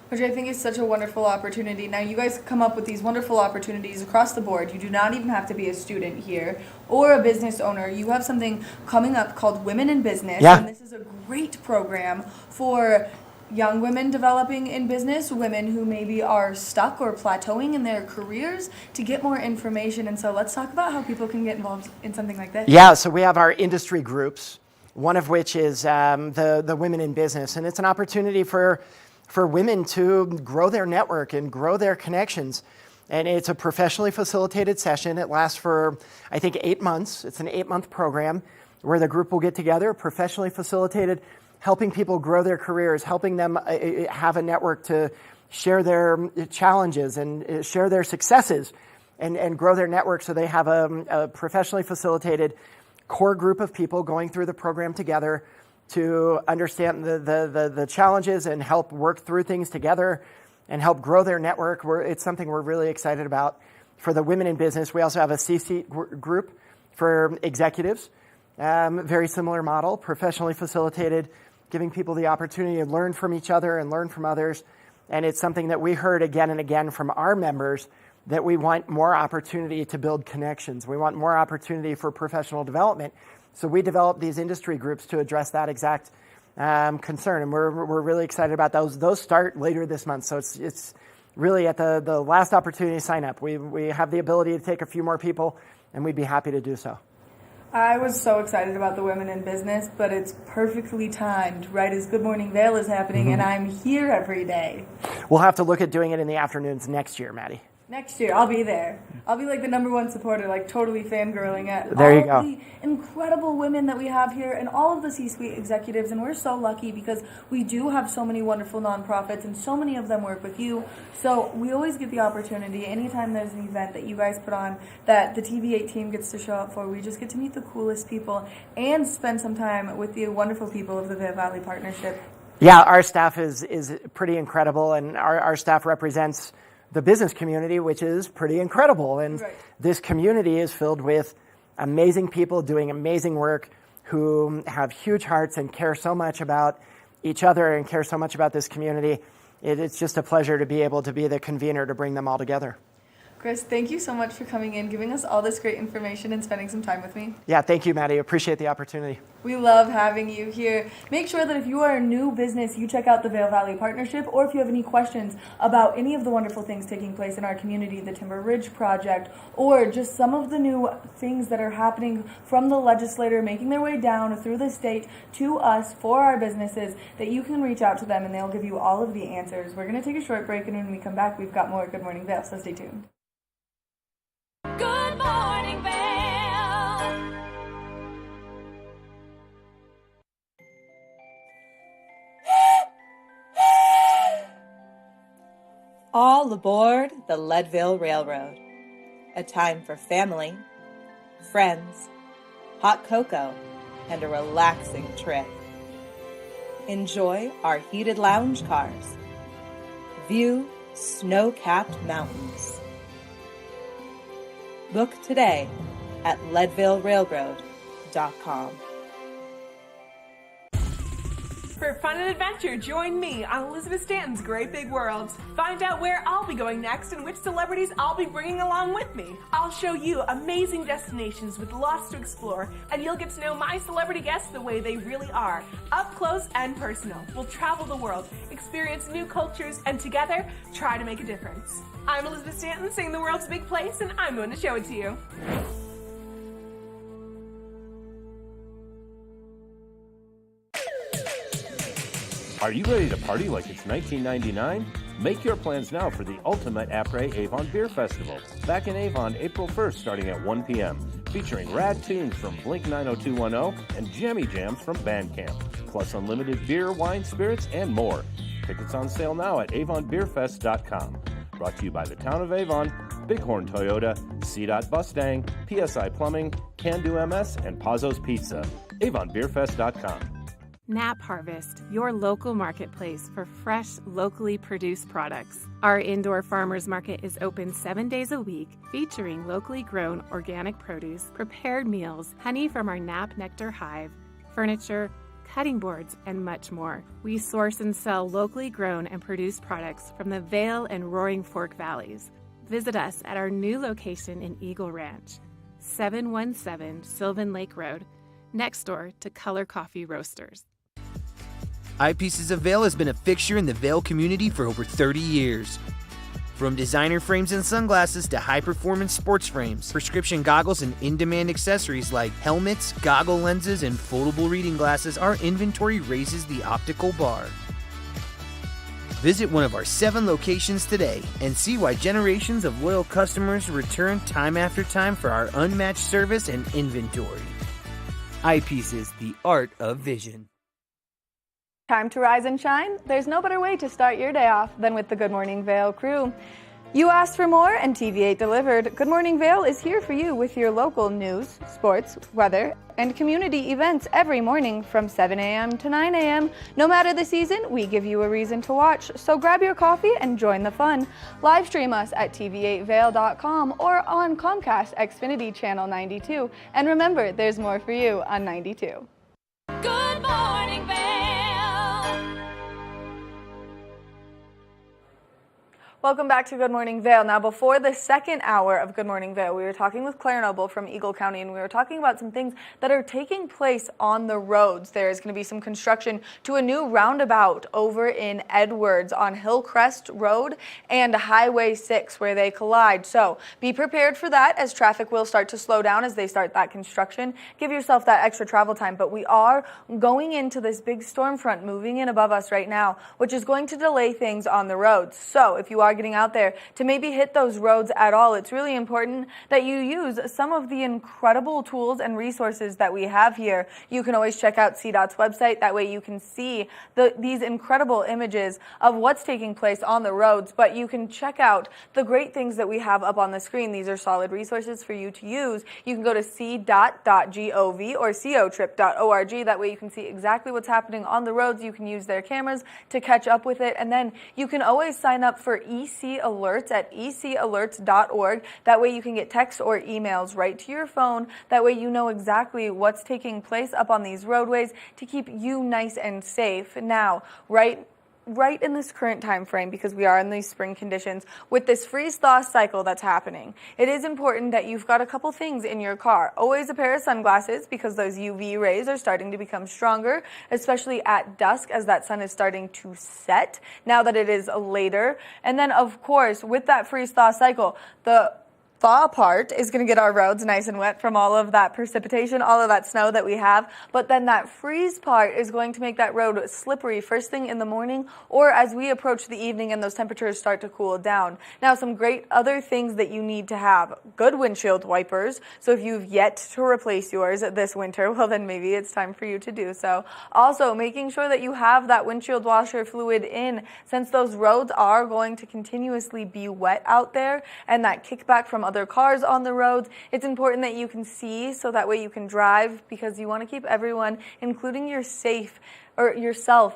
Which I think is such a wonderful opportunity. Now, you guys come up with these wonderful opportunities across the board. You do not even have to be a student here or a business owner. You have something coming up called Women in Business. Yeah. And this is a great program for young women developing in business, women who maybe are stuck or plateauing in their careers, to get more information. And so let's talk about how people can get involved in something like this. Yeah, so we have our industry groups, one of which is the Women in Business. And it's an opportunity for women to grow their network and grow their connections. And it's a professionally facilitated session. It lasts for, I think, 8 months. It's an 8-month program where the group will get together, professionally facilitated, helping people grow their careers, helping them have a network to share their challenges and share their successes and grow their network, so they have a professionally facilitated core group of people going through the program together to understand the challenges and help work through things together, and help grow their network. It's something we're really excited about. For the women in business, we also have a C-suite group for executives. Very similar model, professionally facilitated, giving people the opportunity to learn from each other and learn from others. And it's something that we heard again and again from our members, that we want more opportunity to build connections. We want more opportunity for professional development. So we developed these industry groups to address that exact concern. And we're really excited about those. Those start later this month. So it's really at the last opportunity to sign up. We have the ability to take a few more people, and we'd be happy to do so. I was so excited about the Women in Business, but it's perfectly timed, right as Good Morning Vail is happening, and I'm here every day. We'll have to look at doing it in the afternoons next year, Maddie. Next year, I'll be there. I'll be like the #1 supporter, like totally fangirling at There you all go. of the incredible women that we have here and all of the C-suite executives. And we're so lucky because we do have so many wonderful nonprofits and so many of them work with you. So we always get the opportunity, anytime there's an event that you guys put on that the TV8 team gets to show up for, we just get to meet the coolest people and spend some time with the wonderful people of the Vail Valley Partnership. Yeah, our staff is pretty incredible, and our staff represents the business community, which is pretty incredible. And this community is filled with amazing people doing amazing work who have huge hearts and care so much about each other and care so much about this community. It's just a pleasure to be able to be the convener to bring them all together. Chris, thank you so much for coming in, giving us all this great information and spending some time with me. Yeah, thank you, Maddie. Appreciate the opportunity. We love having you here. Make sure that if you are a new business, you check out the Vail Valley Partnership, or if you have any questions about any of the wonderful things taking place in our community, the Timber Ridge Project, or just some of the new things that are happening from the legislator making their way down through the state to us for our businesses, that you can reach out to them and they'll give you all of the answers. We're going to take a short break, and when we come back, we've got more Good Morning Vail, so stay tuned. Good morning, Vail. All aboard the Leadville Railroad. A time for family, friends, hot cocoa, and a relaxing trip. Enjoy our heated lounge cars. View snow-capped mountains. Book today at leadvillerailroad.com. For fun and adventure, join me on Elizabeth Stanton's Great Big World. Find out where I'll be going next and which celebrities I'll be bringing along with me. I'll show you amazing destinations with lots to explore, and you'll get to know my celebrity guests the way they really are, up close and personal. We'll travel the world, experience new cultures, and together, try to make a difference. I'm Elizabeth Stanton, saying the world's a big place, and I'm going to show it to you. Are you ready to party like it's 1999? Make your plans now for the ultimate après-Avon Beer Festival, back in Avon April 1st starting at 1 p.m., featuring rad tunes from Blink 90210 and jammy jams from Bandcamp, plus unlimited beer, wine, spirits, and more. Tickets on sale now at avonbeerfest.com. Brought to you by the Town of Avon, Bighorn Toyota, CDOT Mustang, PSI Plumbing, Can Do MS, and Pazzo's Pizza. avonbeerfest.com. Nap Harvest, your local marketplace for fresh, locally produced products. Our indoor farmers market is open 7 days a week, featuring locally grown organic produce, prepared meals, honey from our Nap Nectar hive, furniture, cutting boards, and much more. We source and sell locally grown and produced products from the Vail and Roaring Fork Valleys. Visit us at our new location in Eagle Ranch, 717 Sylvan Lake Road, next door to Color Coffee Roasters. Eyepieces of Vail has been a fixture in the Vail community for over 30 years. From designer frames and sunglasses to high-performance sports frames, prescription goggles, and in-demand accessories like helmets, goggle lenses, and foldable reading glasses, our inventory raises the optical bar. Visit one of our 7 locations today and see why generations of loyal customers return time after time for our unmatched service and inventory. Eyepieces, the art of vision. Time to rise and shine? There's no better way to start your day off than with the Good Morning Vail crew. You asked for more, and TV8 delivered. Good Morning Vail is here for you with your local news, sports, weather, and community events every morning from 7 a.m. to 9 a.m. No matter the season, we give you a reason to watch, so grab your coffee and join the fun. Live stream us at tv8vail.com or on Comcast Xfinity Channel 92. And remember, there's more for you on 92. Good morning, Vail. Welcome back to Good Morning Vail. Now, before the second hour of Good Morning Vail, we were talking with Claire Noble from Eagle County, and we were talking about some things that are taking place on the roads. There is going to be some construction to a new roundabout over in Edwards on Hillcrest Road and Highway 6 where they collide. So be prepared for that, as traffic will start to slow down as they start that construction. Give yourself that extra travel time. But we are going into this big storm front moving in above us right now, which is going to delay things on the roads. So if you are getting out there to maybe hit those roads at all, it's really important that you use some of the incredible tools and resources that we have here. You can always check out CDOT's website. That way you can see these incredible images of what's taking place on the roads, but you can check out the great things that we have up on the screen. These are solid resources for you to use. You can go to cdot.gov or cotrip.org. That way you can see exactly what's happening on the roads. You can use their cameras to catch up with it, and then you can always sign up for EC Alerts at ecalerts.org. That way you can get texts or emails right to your phone. That way you know exactly what's taking place up on these roadways to keep you nice and safe. Now, right in this current time frame, because we are in these spring conditions with this freeze-thaw cycle that's happening, it is important that you've got a couple things in your car. Always a pair of sunglasses, because those UV rays are starting to become stronger, especially at dusk as that sun is starting to set now that it is later. And then, of course, with that freeze-thaw cycle, the thaw part is going to get our roads nice and wet from all of that precipitation, all of that snow that we have. But then that freeze part is going to make that road slippery first thing in the morning or as we approach the evening and those temperatures start to cool down. Now, some great other things that you need to have: good windshield wipers. So if you've yet to replace yours this winter, well, then maybe it's time for you to do so. Also, making sure that you have that windshield washer fluid in, since those roads are going to continuously be wet out there, and that kickback from other cars on the roads. It's important that you can see so that way you can drive, because you want to keep everyone, including yourself,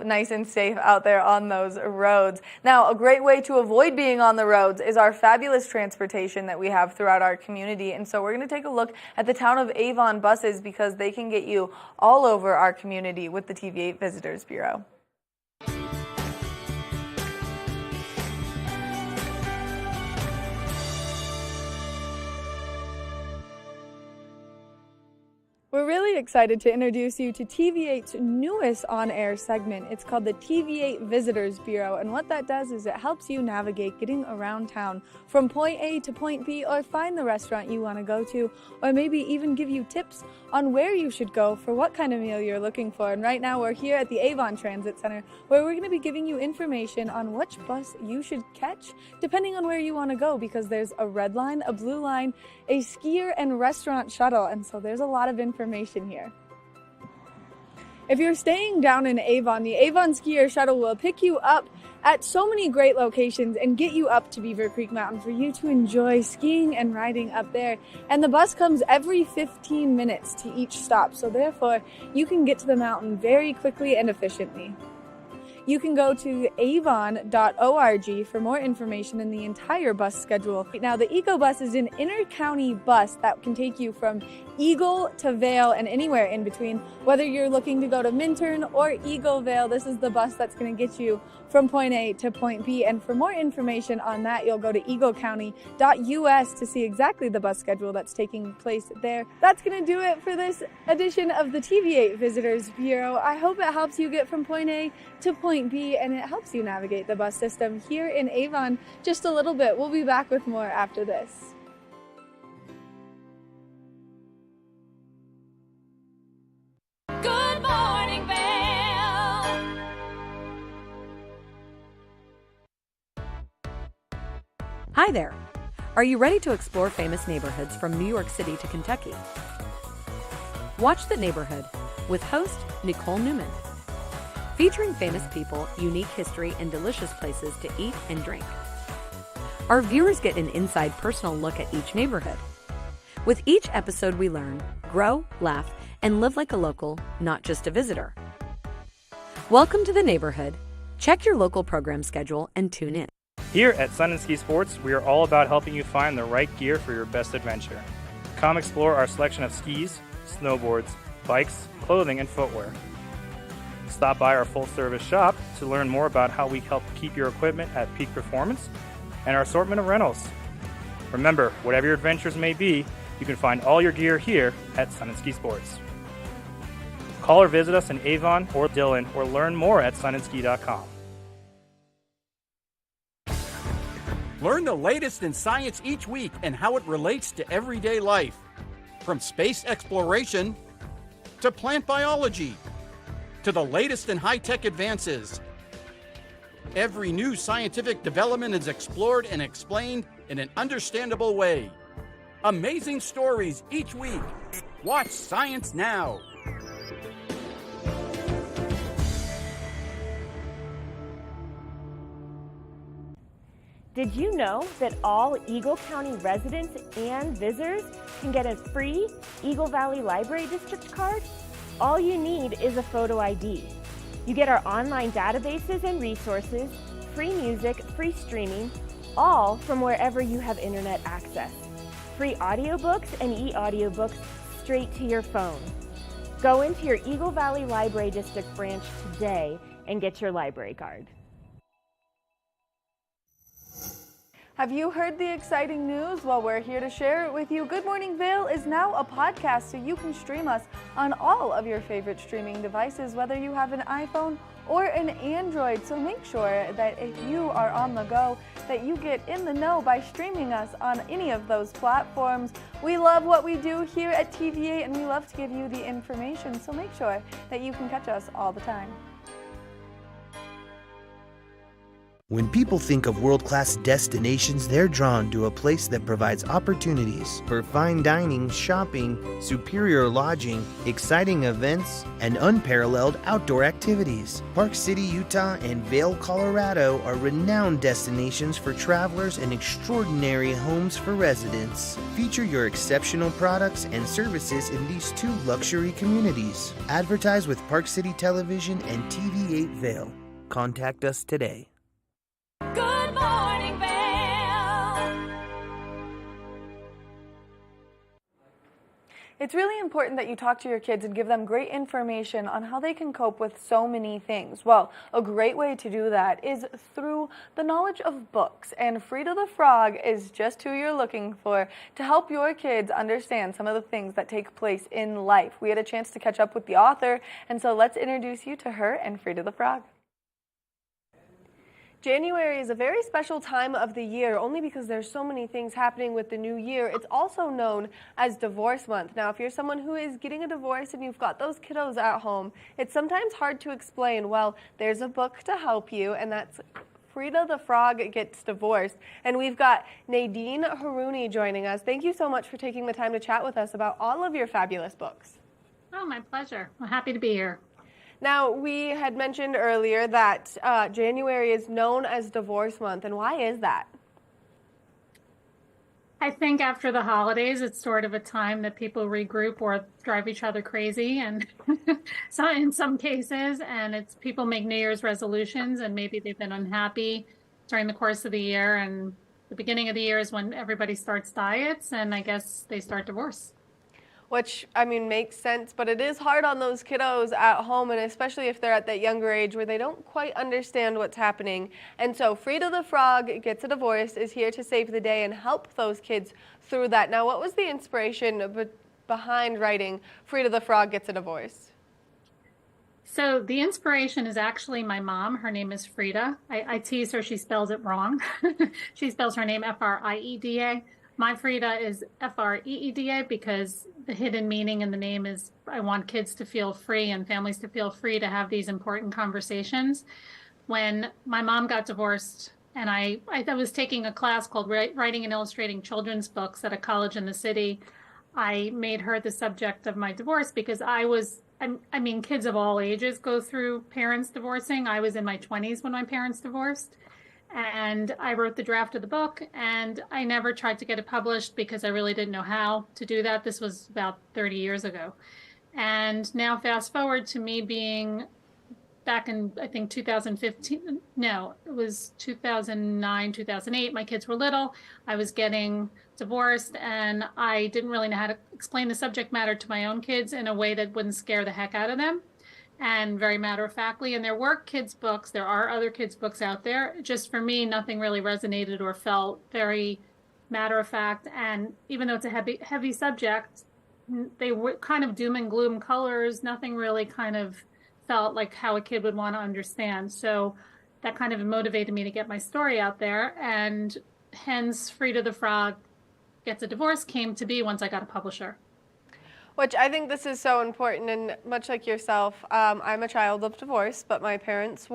nice and safe out there on those roads. Now, a great way to avoid being on the roads is our fabulous transportation that we have throughout our community. And so we're going to take a look at the Town of Avon buses, because they can get you all over our community with the TV8 Visitors Bureau. We're really excited to introduce you to TV8's newest on-air segment. It's called the TV8 Visitors Bureau, and what that does is it helps you navigate getting around town from point A to point B, or find the restaurant you want to go to, or maybe even give you tips on where you should go for what kind of meal you're looking for. And right now we're here at the Avon Transit Center, where we're going to be giving you information on which bus you should catch depending on where you want to go, because there's a red line, a blue line, a skier and restaurant shuttle, and so there's a lot of information here. If you're staying down in Avon, the Avon Skier Shuttle will pick you up at so many great locations and get you up to Beaver Creek Mountain for you to enjoy skiing and riding up there. And the bus comes every 15 minutes to each stop, so therefore you can get to the mountain very quickly and efficiently. You can go to avon.org for more information in the entire bus schedule. Now, the Eco Bus is an inter-county bus that can take you from Eagle to Vail and anywhere in between. Whether you're looking to go to Minturn or Eagle Vail, this is the bus that's going to get you from point A to point B. And for more information on that, you'll go to eaglecounty.us to see exactly the bus schedule that's taking place there. That's going to do it for this edition of the TV8 Visitors Bureau. I hope it helps you get from point A to point B, and it helps you navigate the bus system here in Avon just a little bit. We'll be back with more after this. Good morning, Vail. Hi there. Are you ready to explore famous neighborhoods from New York City to Kentucky? Watch The Neighborhood with host Nicole Newman. Featuring famous people, unique history, and delicious places to eat and drink. our viewers get an inside personal look at each neighborhood. With each episode, we learn, grow, laugh, and live like a local, not just a visitor. Welcome to the neighborhood. Check your local program schedule and tune in. Here at Sun and Ski Sports, we are all about helping you find the right gear for your best adventure. Come explore our selection of skis, snowboards, bikes, clothing, and footwear. Stop by our full-service shop to learn more about how we help keep your equipment at peak performance and our assortment of rentals. Remember, whatever your adventures may be, you can find all your gear here at Sun and Ski Sports. Call or visit us in Avon or Dillon or learn more at sunandski.com. Learn the latest in science each week and how it relates to everyday life. From space exploration to plant biology to the latest in high-tech advances. Every new scientific development is explored and explained in an understandable way. Amazing stories each week. Watch Science Now. Did you know that all Eagle County residents and visitors can get a free Eagle Valley Library District card? All you need is a photo ID. You get our online databases and resources, free music, free streaming, all from wherever you have internet access. Free audiobooks and e-audiobooks straight to your phone. Go into your Eagle Valley Library District branch today and get your library card. Have you heard the exciting news? Well, we're here to share it with you. Good Morning Vail is now a podcast, so you can stream us on all of your favorite streaming devices, whether you have an iPhone or an Android. So make sure that if you are on the go, that you get in the know by streaming us on any of those platforms. We love what we do here at TVA, and we love to give you the information, so make sure that you can catch us all the time. When people think of world-class destinations, they're drawn to a place that provides opportunities for fine dining, shopping, superior lodging, exciting events, and unparalleled outdoor activities. Park City, Utah, and Vail, Colorado are renowned destinations for travelers and extraordinary homes for residents. Feature your exceptional products and services in these two luxury communities. Advertise with Park City Television and TV8 Vail. Contact us today. Good morning, Vail. It's really important that you talk to your kids and give them great information on how they can cope with so many things. Well, a great way to do that is through the knowledge of books. And Frida the Frog is just who you're looking for to help your kids understand some of the things that take place in life. We had a chance to catch up with the author, and so let's introduce you to her and Frida the Frog. January is a very special time of the year, only because there's so many things happening with the new year. It's also known as Divorce Month. Now, if you're someone who is getting a divorce and you've got those kiddos at home, it's sometimes hard to explain. Well, there's a book to help you, and that's Frida the Frog Gets Divorced. And we've got Nadine Harouni joining us. Thank you so much for taking the time to chat with us about all of your fabulous books. Oh, my pleasure. I'm happy to be here. Now, we had mentioned earlier that January is known as Divorce Month, and why is that? I think after the holidays, it's sort of a time that people regroup or drive each other crazy, and so in some cases, and it's people make New Year's resolutions, and maybe they've been unhappy during the course of the year, and the beginning of the year is when everybody starts diets, and I guess they start divorce. Which, I mean, makes sense, but it is hard on those kiddos at home, and especially if they're at that younger age where they don't quite understand what's happening. And so Frida the Frog Gets a Divorce is here to save the day and help those kids through that. Now, what was the inspiration behind writing Frida the Frog Gets a Divorce? So the inspiration is actually my mom. Her name is Frida. I tease her, she spells it wrong. She spells her name F-R-I-E-D-A. My Frida is F-R-E-E-D-A because the hidden meaning in the name is I want kids to feel free and families to feel free to have these important conversations. When my mom got divorced and I was taking a class called Writing and Illustrating Children's Books at a college in the city, I made her the subject of my divorce because I mean, kids of all ages go through parents divorcing. I was in my 20s when my parents divorced. And I wrote the draft of the book, and I never tried to get it published because I really didn't know how to do that. This was about 30 years ago. And now fast forward to me being back in, I think, 2015. No, it was 2009, 2008. My kids were little. I was getting divorced, and I didn't really know how to explain the subject matter to my own kids in a way that wouldn't scare the heck out of them, and very matter-of-factly. And there were kids' books. There are other kids' books out there. Just for me, nothing really resonated or felt very matter-of-fact. And even though it's a heavy subject, they were kind of doom and gloom colors. Nothing really kind of felt like how a kid would want to understand. So that kind of motivated me to get my story out there. And hence, Frida the Frog Gets a Divorce came to be once I got a publisher. Which I think this is so important, and much like yourself, I'm a child of divorce, but my parents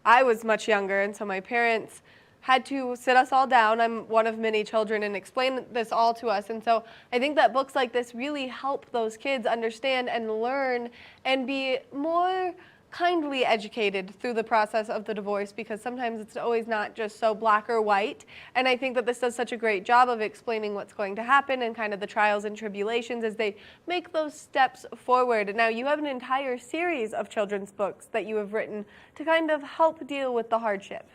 I was much younger, and so my parents had to sit us all down. I'm one of many children, and explain this all to us. And so I think that books like this really help those kids understand and learn and be more kindly educated through the process of the divorce, because sometimes it's always not just so black or white. And I think that this does such a great job of explaining what's going to happen and kind of the trials and tribulations as they make those steps forward. Now, you have an entire series of children's books that you have written to kind of help deal with the hardship.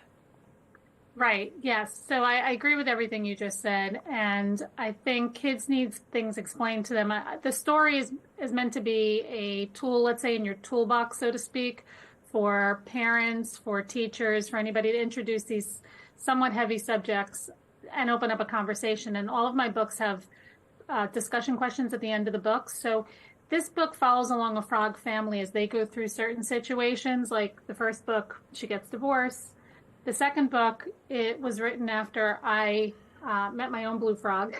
Right, yes. So I agree with everything you just said, and I think kids need things explained to them. The story is meant to be a tool, let's say, in your toolbox, so to speak, for parents, for teachers, for anybody to introduce these somewhat heavy subjects and open up a conversation. And all of my books have discussion questions at the end of the book. So this book follows along a frog family as they go through certain situations. Like the first book, she gets divorced. The second book, it was written after I met my own blue frog,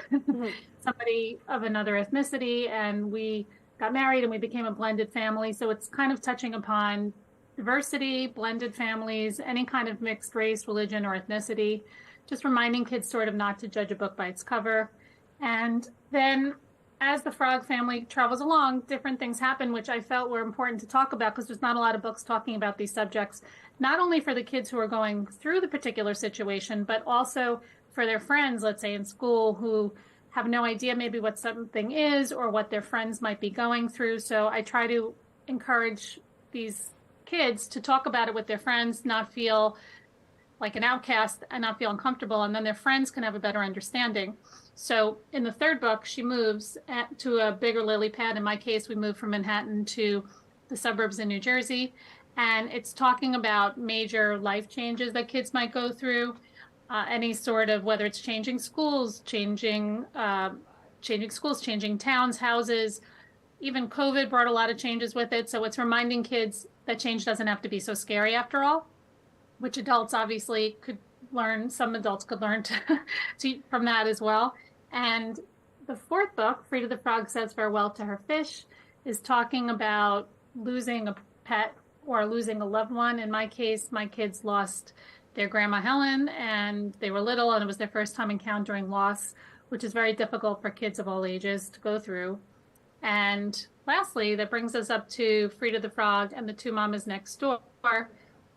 somebody of another ethnicity, and we got married and we became a blended family. So it's kind of touching upon diversity, blended families, any kind of mixed race, religion, or ethnicity, just reminding kids sort of not to judge a book by its cover. And then as the frog family travels along, different things happen, which I felt were important to talk about because there's not a lot of books talking about these subjects, not only for the kids who are going through the particular situation, but also for their friends, let's say in school, who have no idea maybe what something is or what their friends might be going through. So I try to encourage these kids to talk about it with their friends, not feel like an outcast and not feel uncomfortable, and then their friends can have a better understanding. So in the third book, she moves to a bigger lily pad. In my case, we moved from Manhattan to the suburbs in New Jersey. And it's talking about major life changes that kids might go through, any sort of, whether it's changing schools, changing towns, houses. Even COVID brought a lot of changes with it. So it's reminding kids that change doesn't have to be so scary after all, which adults obviously could learn. Some adults could learn from that as well. And the fourth book, Frida the Frog Says Farewell to Her Fish, is talking about losing a pet or losing a loved one. In my case, my kids lost their grandma Helen, and they were little, and it was their first time encountering loss, which is very difficult for kids of all ages to go through. And lastly, that brings us up to Frida the Frog and the Two Mamas Next Door,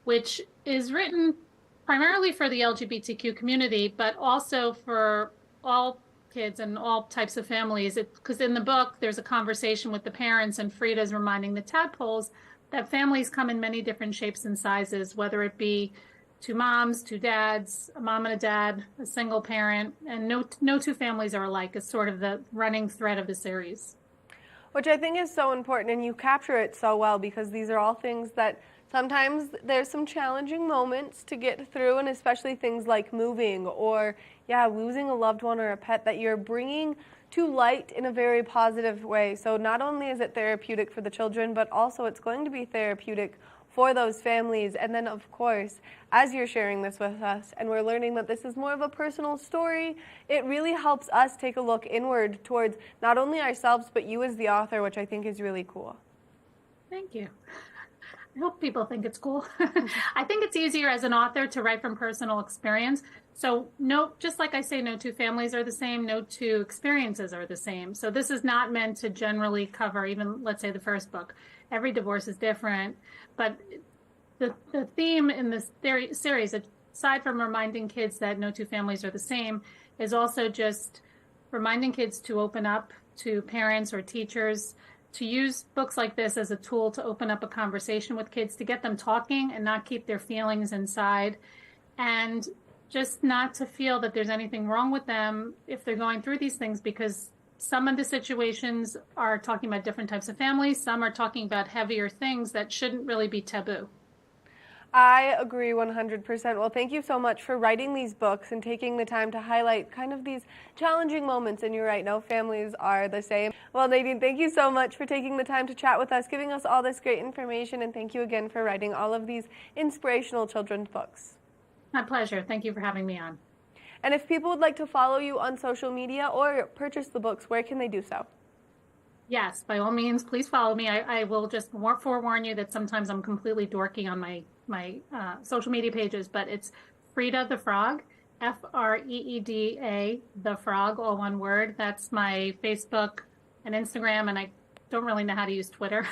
which is written primarily for the LGBTQ community, but also for all kids and all types of families. Because in the book, there's a conversation with the parents, and Frida's reminding the tadpoles that families come in many different shapes and sizes, whether it be two moms, two dads, a mom and a dad, a single parent, and no two families are alike is sort of the running thread of the series. Which I think is so important, and you capture it so well, because these are all things that sometimes there's some challenging moments to get through, and especially things like moving or, losing a loved one or a pet that you're bringing to light in a very positive way. So not only is it therapeutic for the children, but also it's going to be therapeutic for those families. And then, of course, as you're sharing this with us and we're learning that this is more of a personal story, it really helps us take a look inward towards not only ourselves, but you as the author, which I think is really cool. Thank you. I hope people think it's cool. I think it's easier as an author to write from personal experience. So just like I say, no two families are the same, no two experiences are the same. So this is not meant to generally cover even, let's say, the first book. Every divorce is different, but the theme in this series, aside from reminding kids that no two families are the same, is also just reminding kids to open up to parents or teachers, to use books like this as a tool to open up a conversation with kids, to get them talking and not keep their feelings inside, and just not to feel that there's anything wrong with them if they're going through these things, because some of the situations are talking about different types of families. Some are talking about heavier things that shouldn't really be taboo. I agree 100%. Well, thank you so much for writing these books and taking the time to highlight kind of these challenging moments. And you're right, no families are the same. Well, Nadine, thank you so much for taking the time to chat with us, giving us all this great information. And thank you again for writing all of these inspirational children's books. My pleasure. Thank you for having me on. And if people would like to follow you on social media or purchase the books, where can they do so? Yes, by all means, please follow me. I will just forewarn you that sometimes I'm completely dorky on my social media pages, but it's Freeda the Frog, Freeda the Frog, all one word. That's my Facebook and Instagram, and I don't really know how to use Twitter.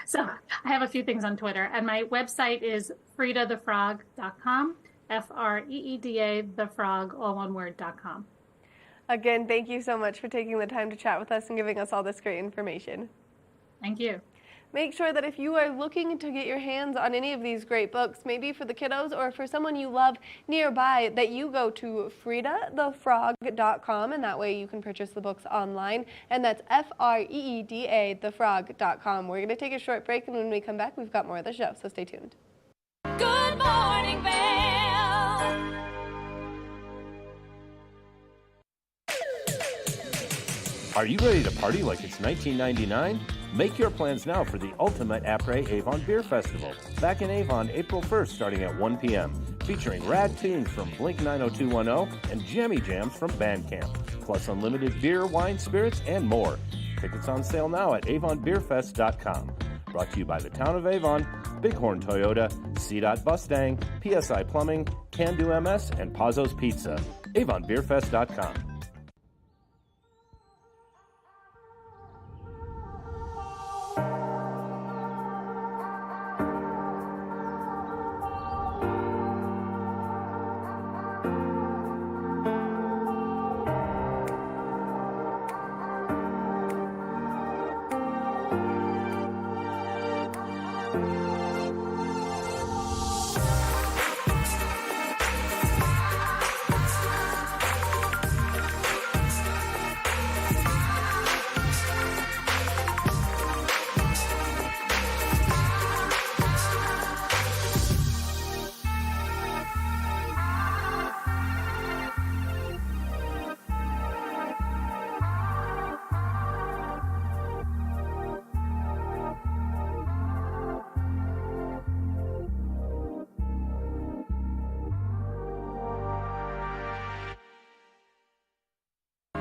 So I have a few things on Twitter. And my website is freedathefrog.com, Freeda the Frog, all one word.com. Again, thank you so much for taking the time to chat with us and giving us all this great information. Thank you. Make sure that if you are looking to get your hands on any of these great books, maybe for the kiddos or for someone you love nearby, that you go to freedathefrog.com, and that way you can purchase the books online. And that's Freeda thefrog.com. We're going to take a short break, and when we come back, we've got more of the show, so stay tuned. Good morning, Vail. Are you ready to party like it's 1999? Make your plans now for the ultimate Après-Avon Beer Festival, back in Avon April 1st starting at 1 p.m., featuring rad tunes from Blink 90210 and jammy jams from Bandcamp, plus unlimited beer, wine, spirits, and more. Tickets on sale now at avonbeerfest.com. Brought to you by the Town of Avon, Bighorn Toyota, C-Dot Mustang, PSI Plumbing, Can Do MS, and Pazzo's Pizza. avonbeerfest.com.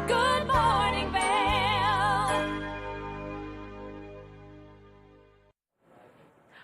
Good morning, Vail.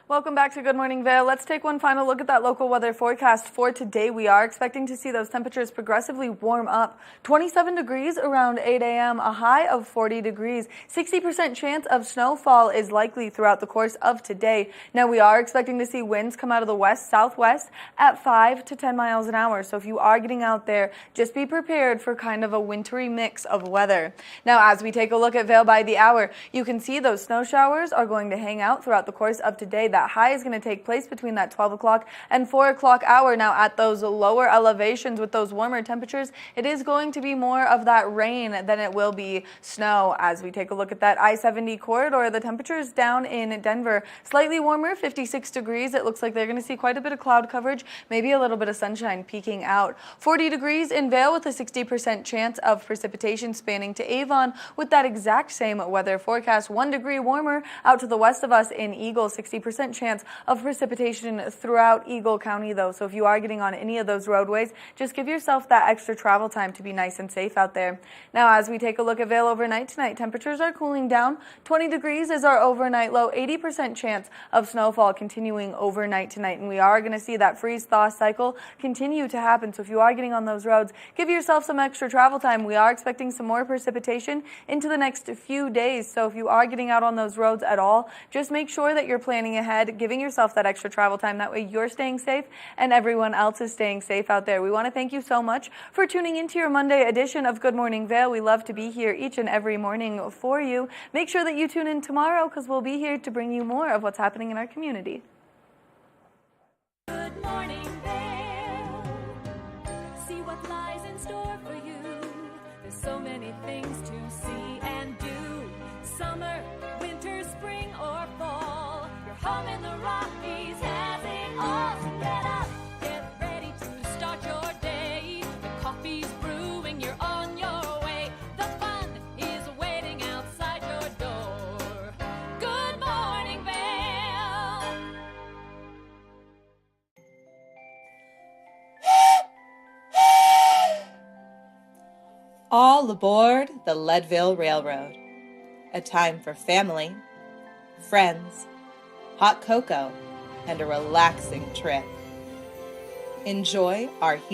Welcome back to Good Morning Vail. Let's take one final look at that local weather forecast for today. We are expecting to see those temperatures progressively warm up. 27 degrees around 8 a.m., a high of 40 degrees. 60% chance of snowfall is likely throughout the course of today. Now, we are expecting to see winds come out of the west-southwest at 5 to 10 miles an hour. So if you are getting out there, just be prepared for kind of a wintry mix of weather. Now, as we take a look at Vail by the hour, you can see those snow showers are going to hang out throughout the course of today. That high is going to take place between that 12 o'clock and 4 o'clock hour. Now, at those lower elevations with those warmer temperatures, it is going to be more of that rain than it will be snow. As we take a look at that I-70 corridor, the temperatures down in Denver, slightly warmer, 56 degrees. It looks like they're going to see quite a bit of cloud coverage, maybe a little bit of sunshine peeking out. 40 degrees in Vail with a 60% chance of precipitation spanning to Avon with that exact same weather forecast. 1 degree warmer out to the west of us in Eagle, 60% chance of precipitation throughout Eagle County, though. So if you are getting on any of those roadways, just give yourself that extra travel time to be nice and safe out there. Now, as we take a look at Vail overnight tonight, temperatures are cooling down. 20 degrees is our overnight low. 80% chance of snowfall continuing overnight tonight. And we are going to see that freeze-thaw cycle continue to happen. So if you are getting on those roads, give yourself some extra travel time. We are expecting some more precipitation into the next few days. So if you are getting out on those roads at all, just make sure that you're planning ahead ahead, giving yourself that extra travel time. That way you're staying safe and everyone else is staying safe out there. We want to thank you so much for tuning into your Monday edition of Good Morning Vail. We love to be here each and every morning for you. Make sure that you tune in tomorrow because we'll be here to bring you more of what's happening in our community. Good morning, Vail. See what lies in store for you. There's so many things to see and do. Summer, winter, spring, or fall. Your home in the Rockies has it all. So get up, get ready to start your day. The coffee's brewing, you're on your way. The fun is waiting outside your door. Good morning, Vail. All aboard the Leadville Railroad. A time for family, friends, hot cocoa, and a relaxing trip. Enjoy our heated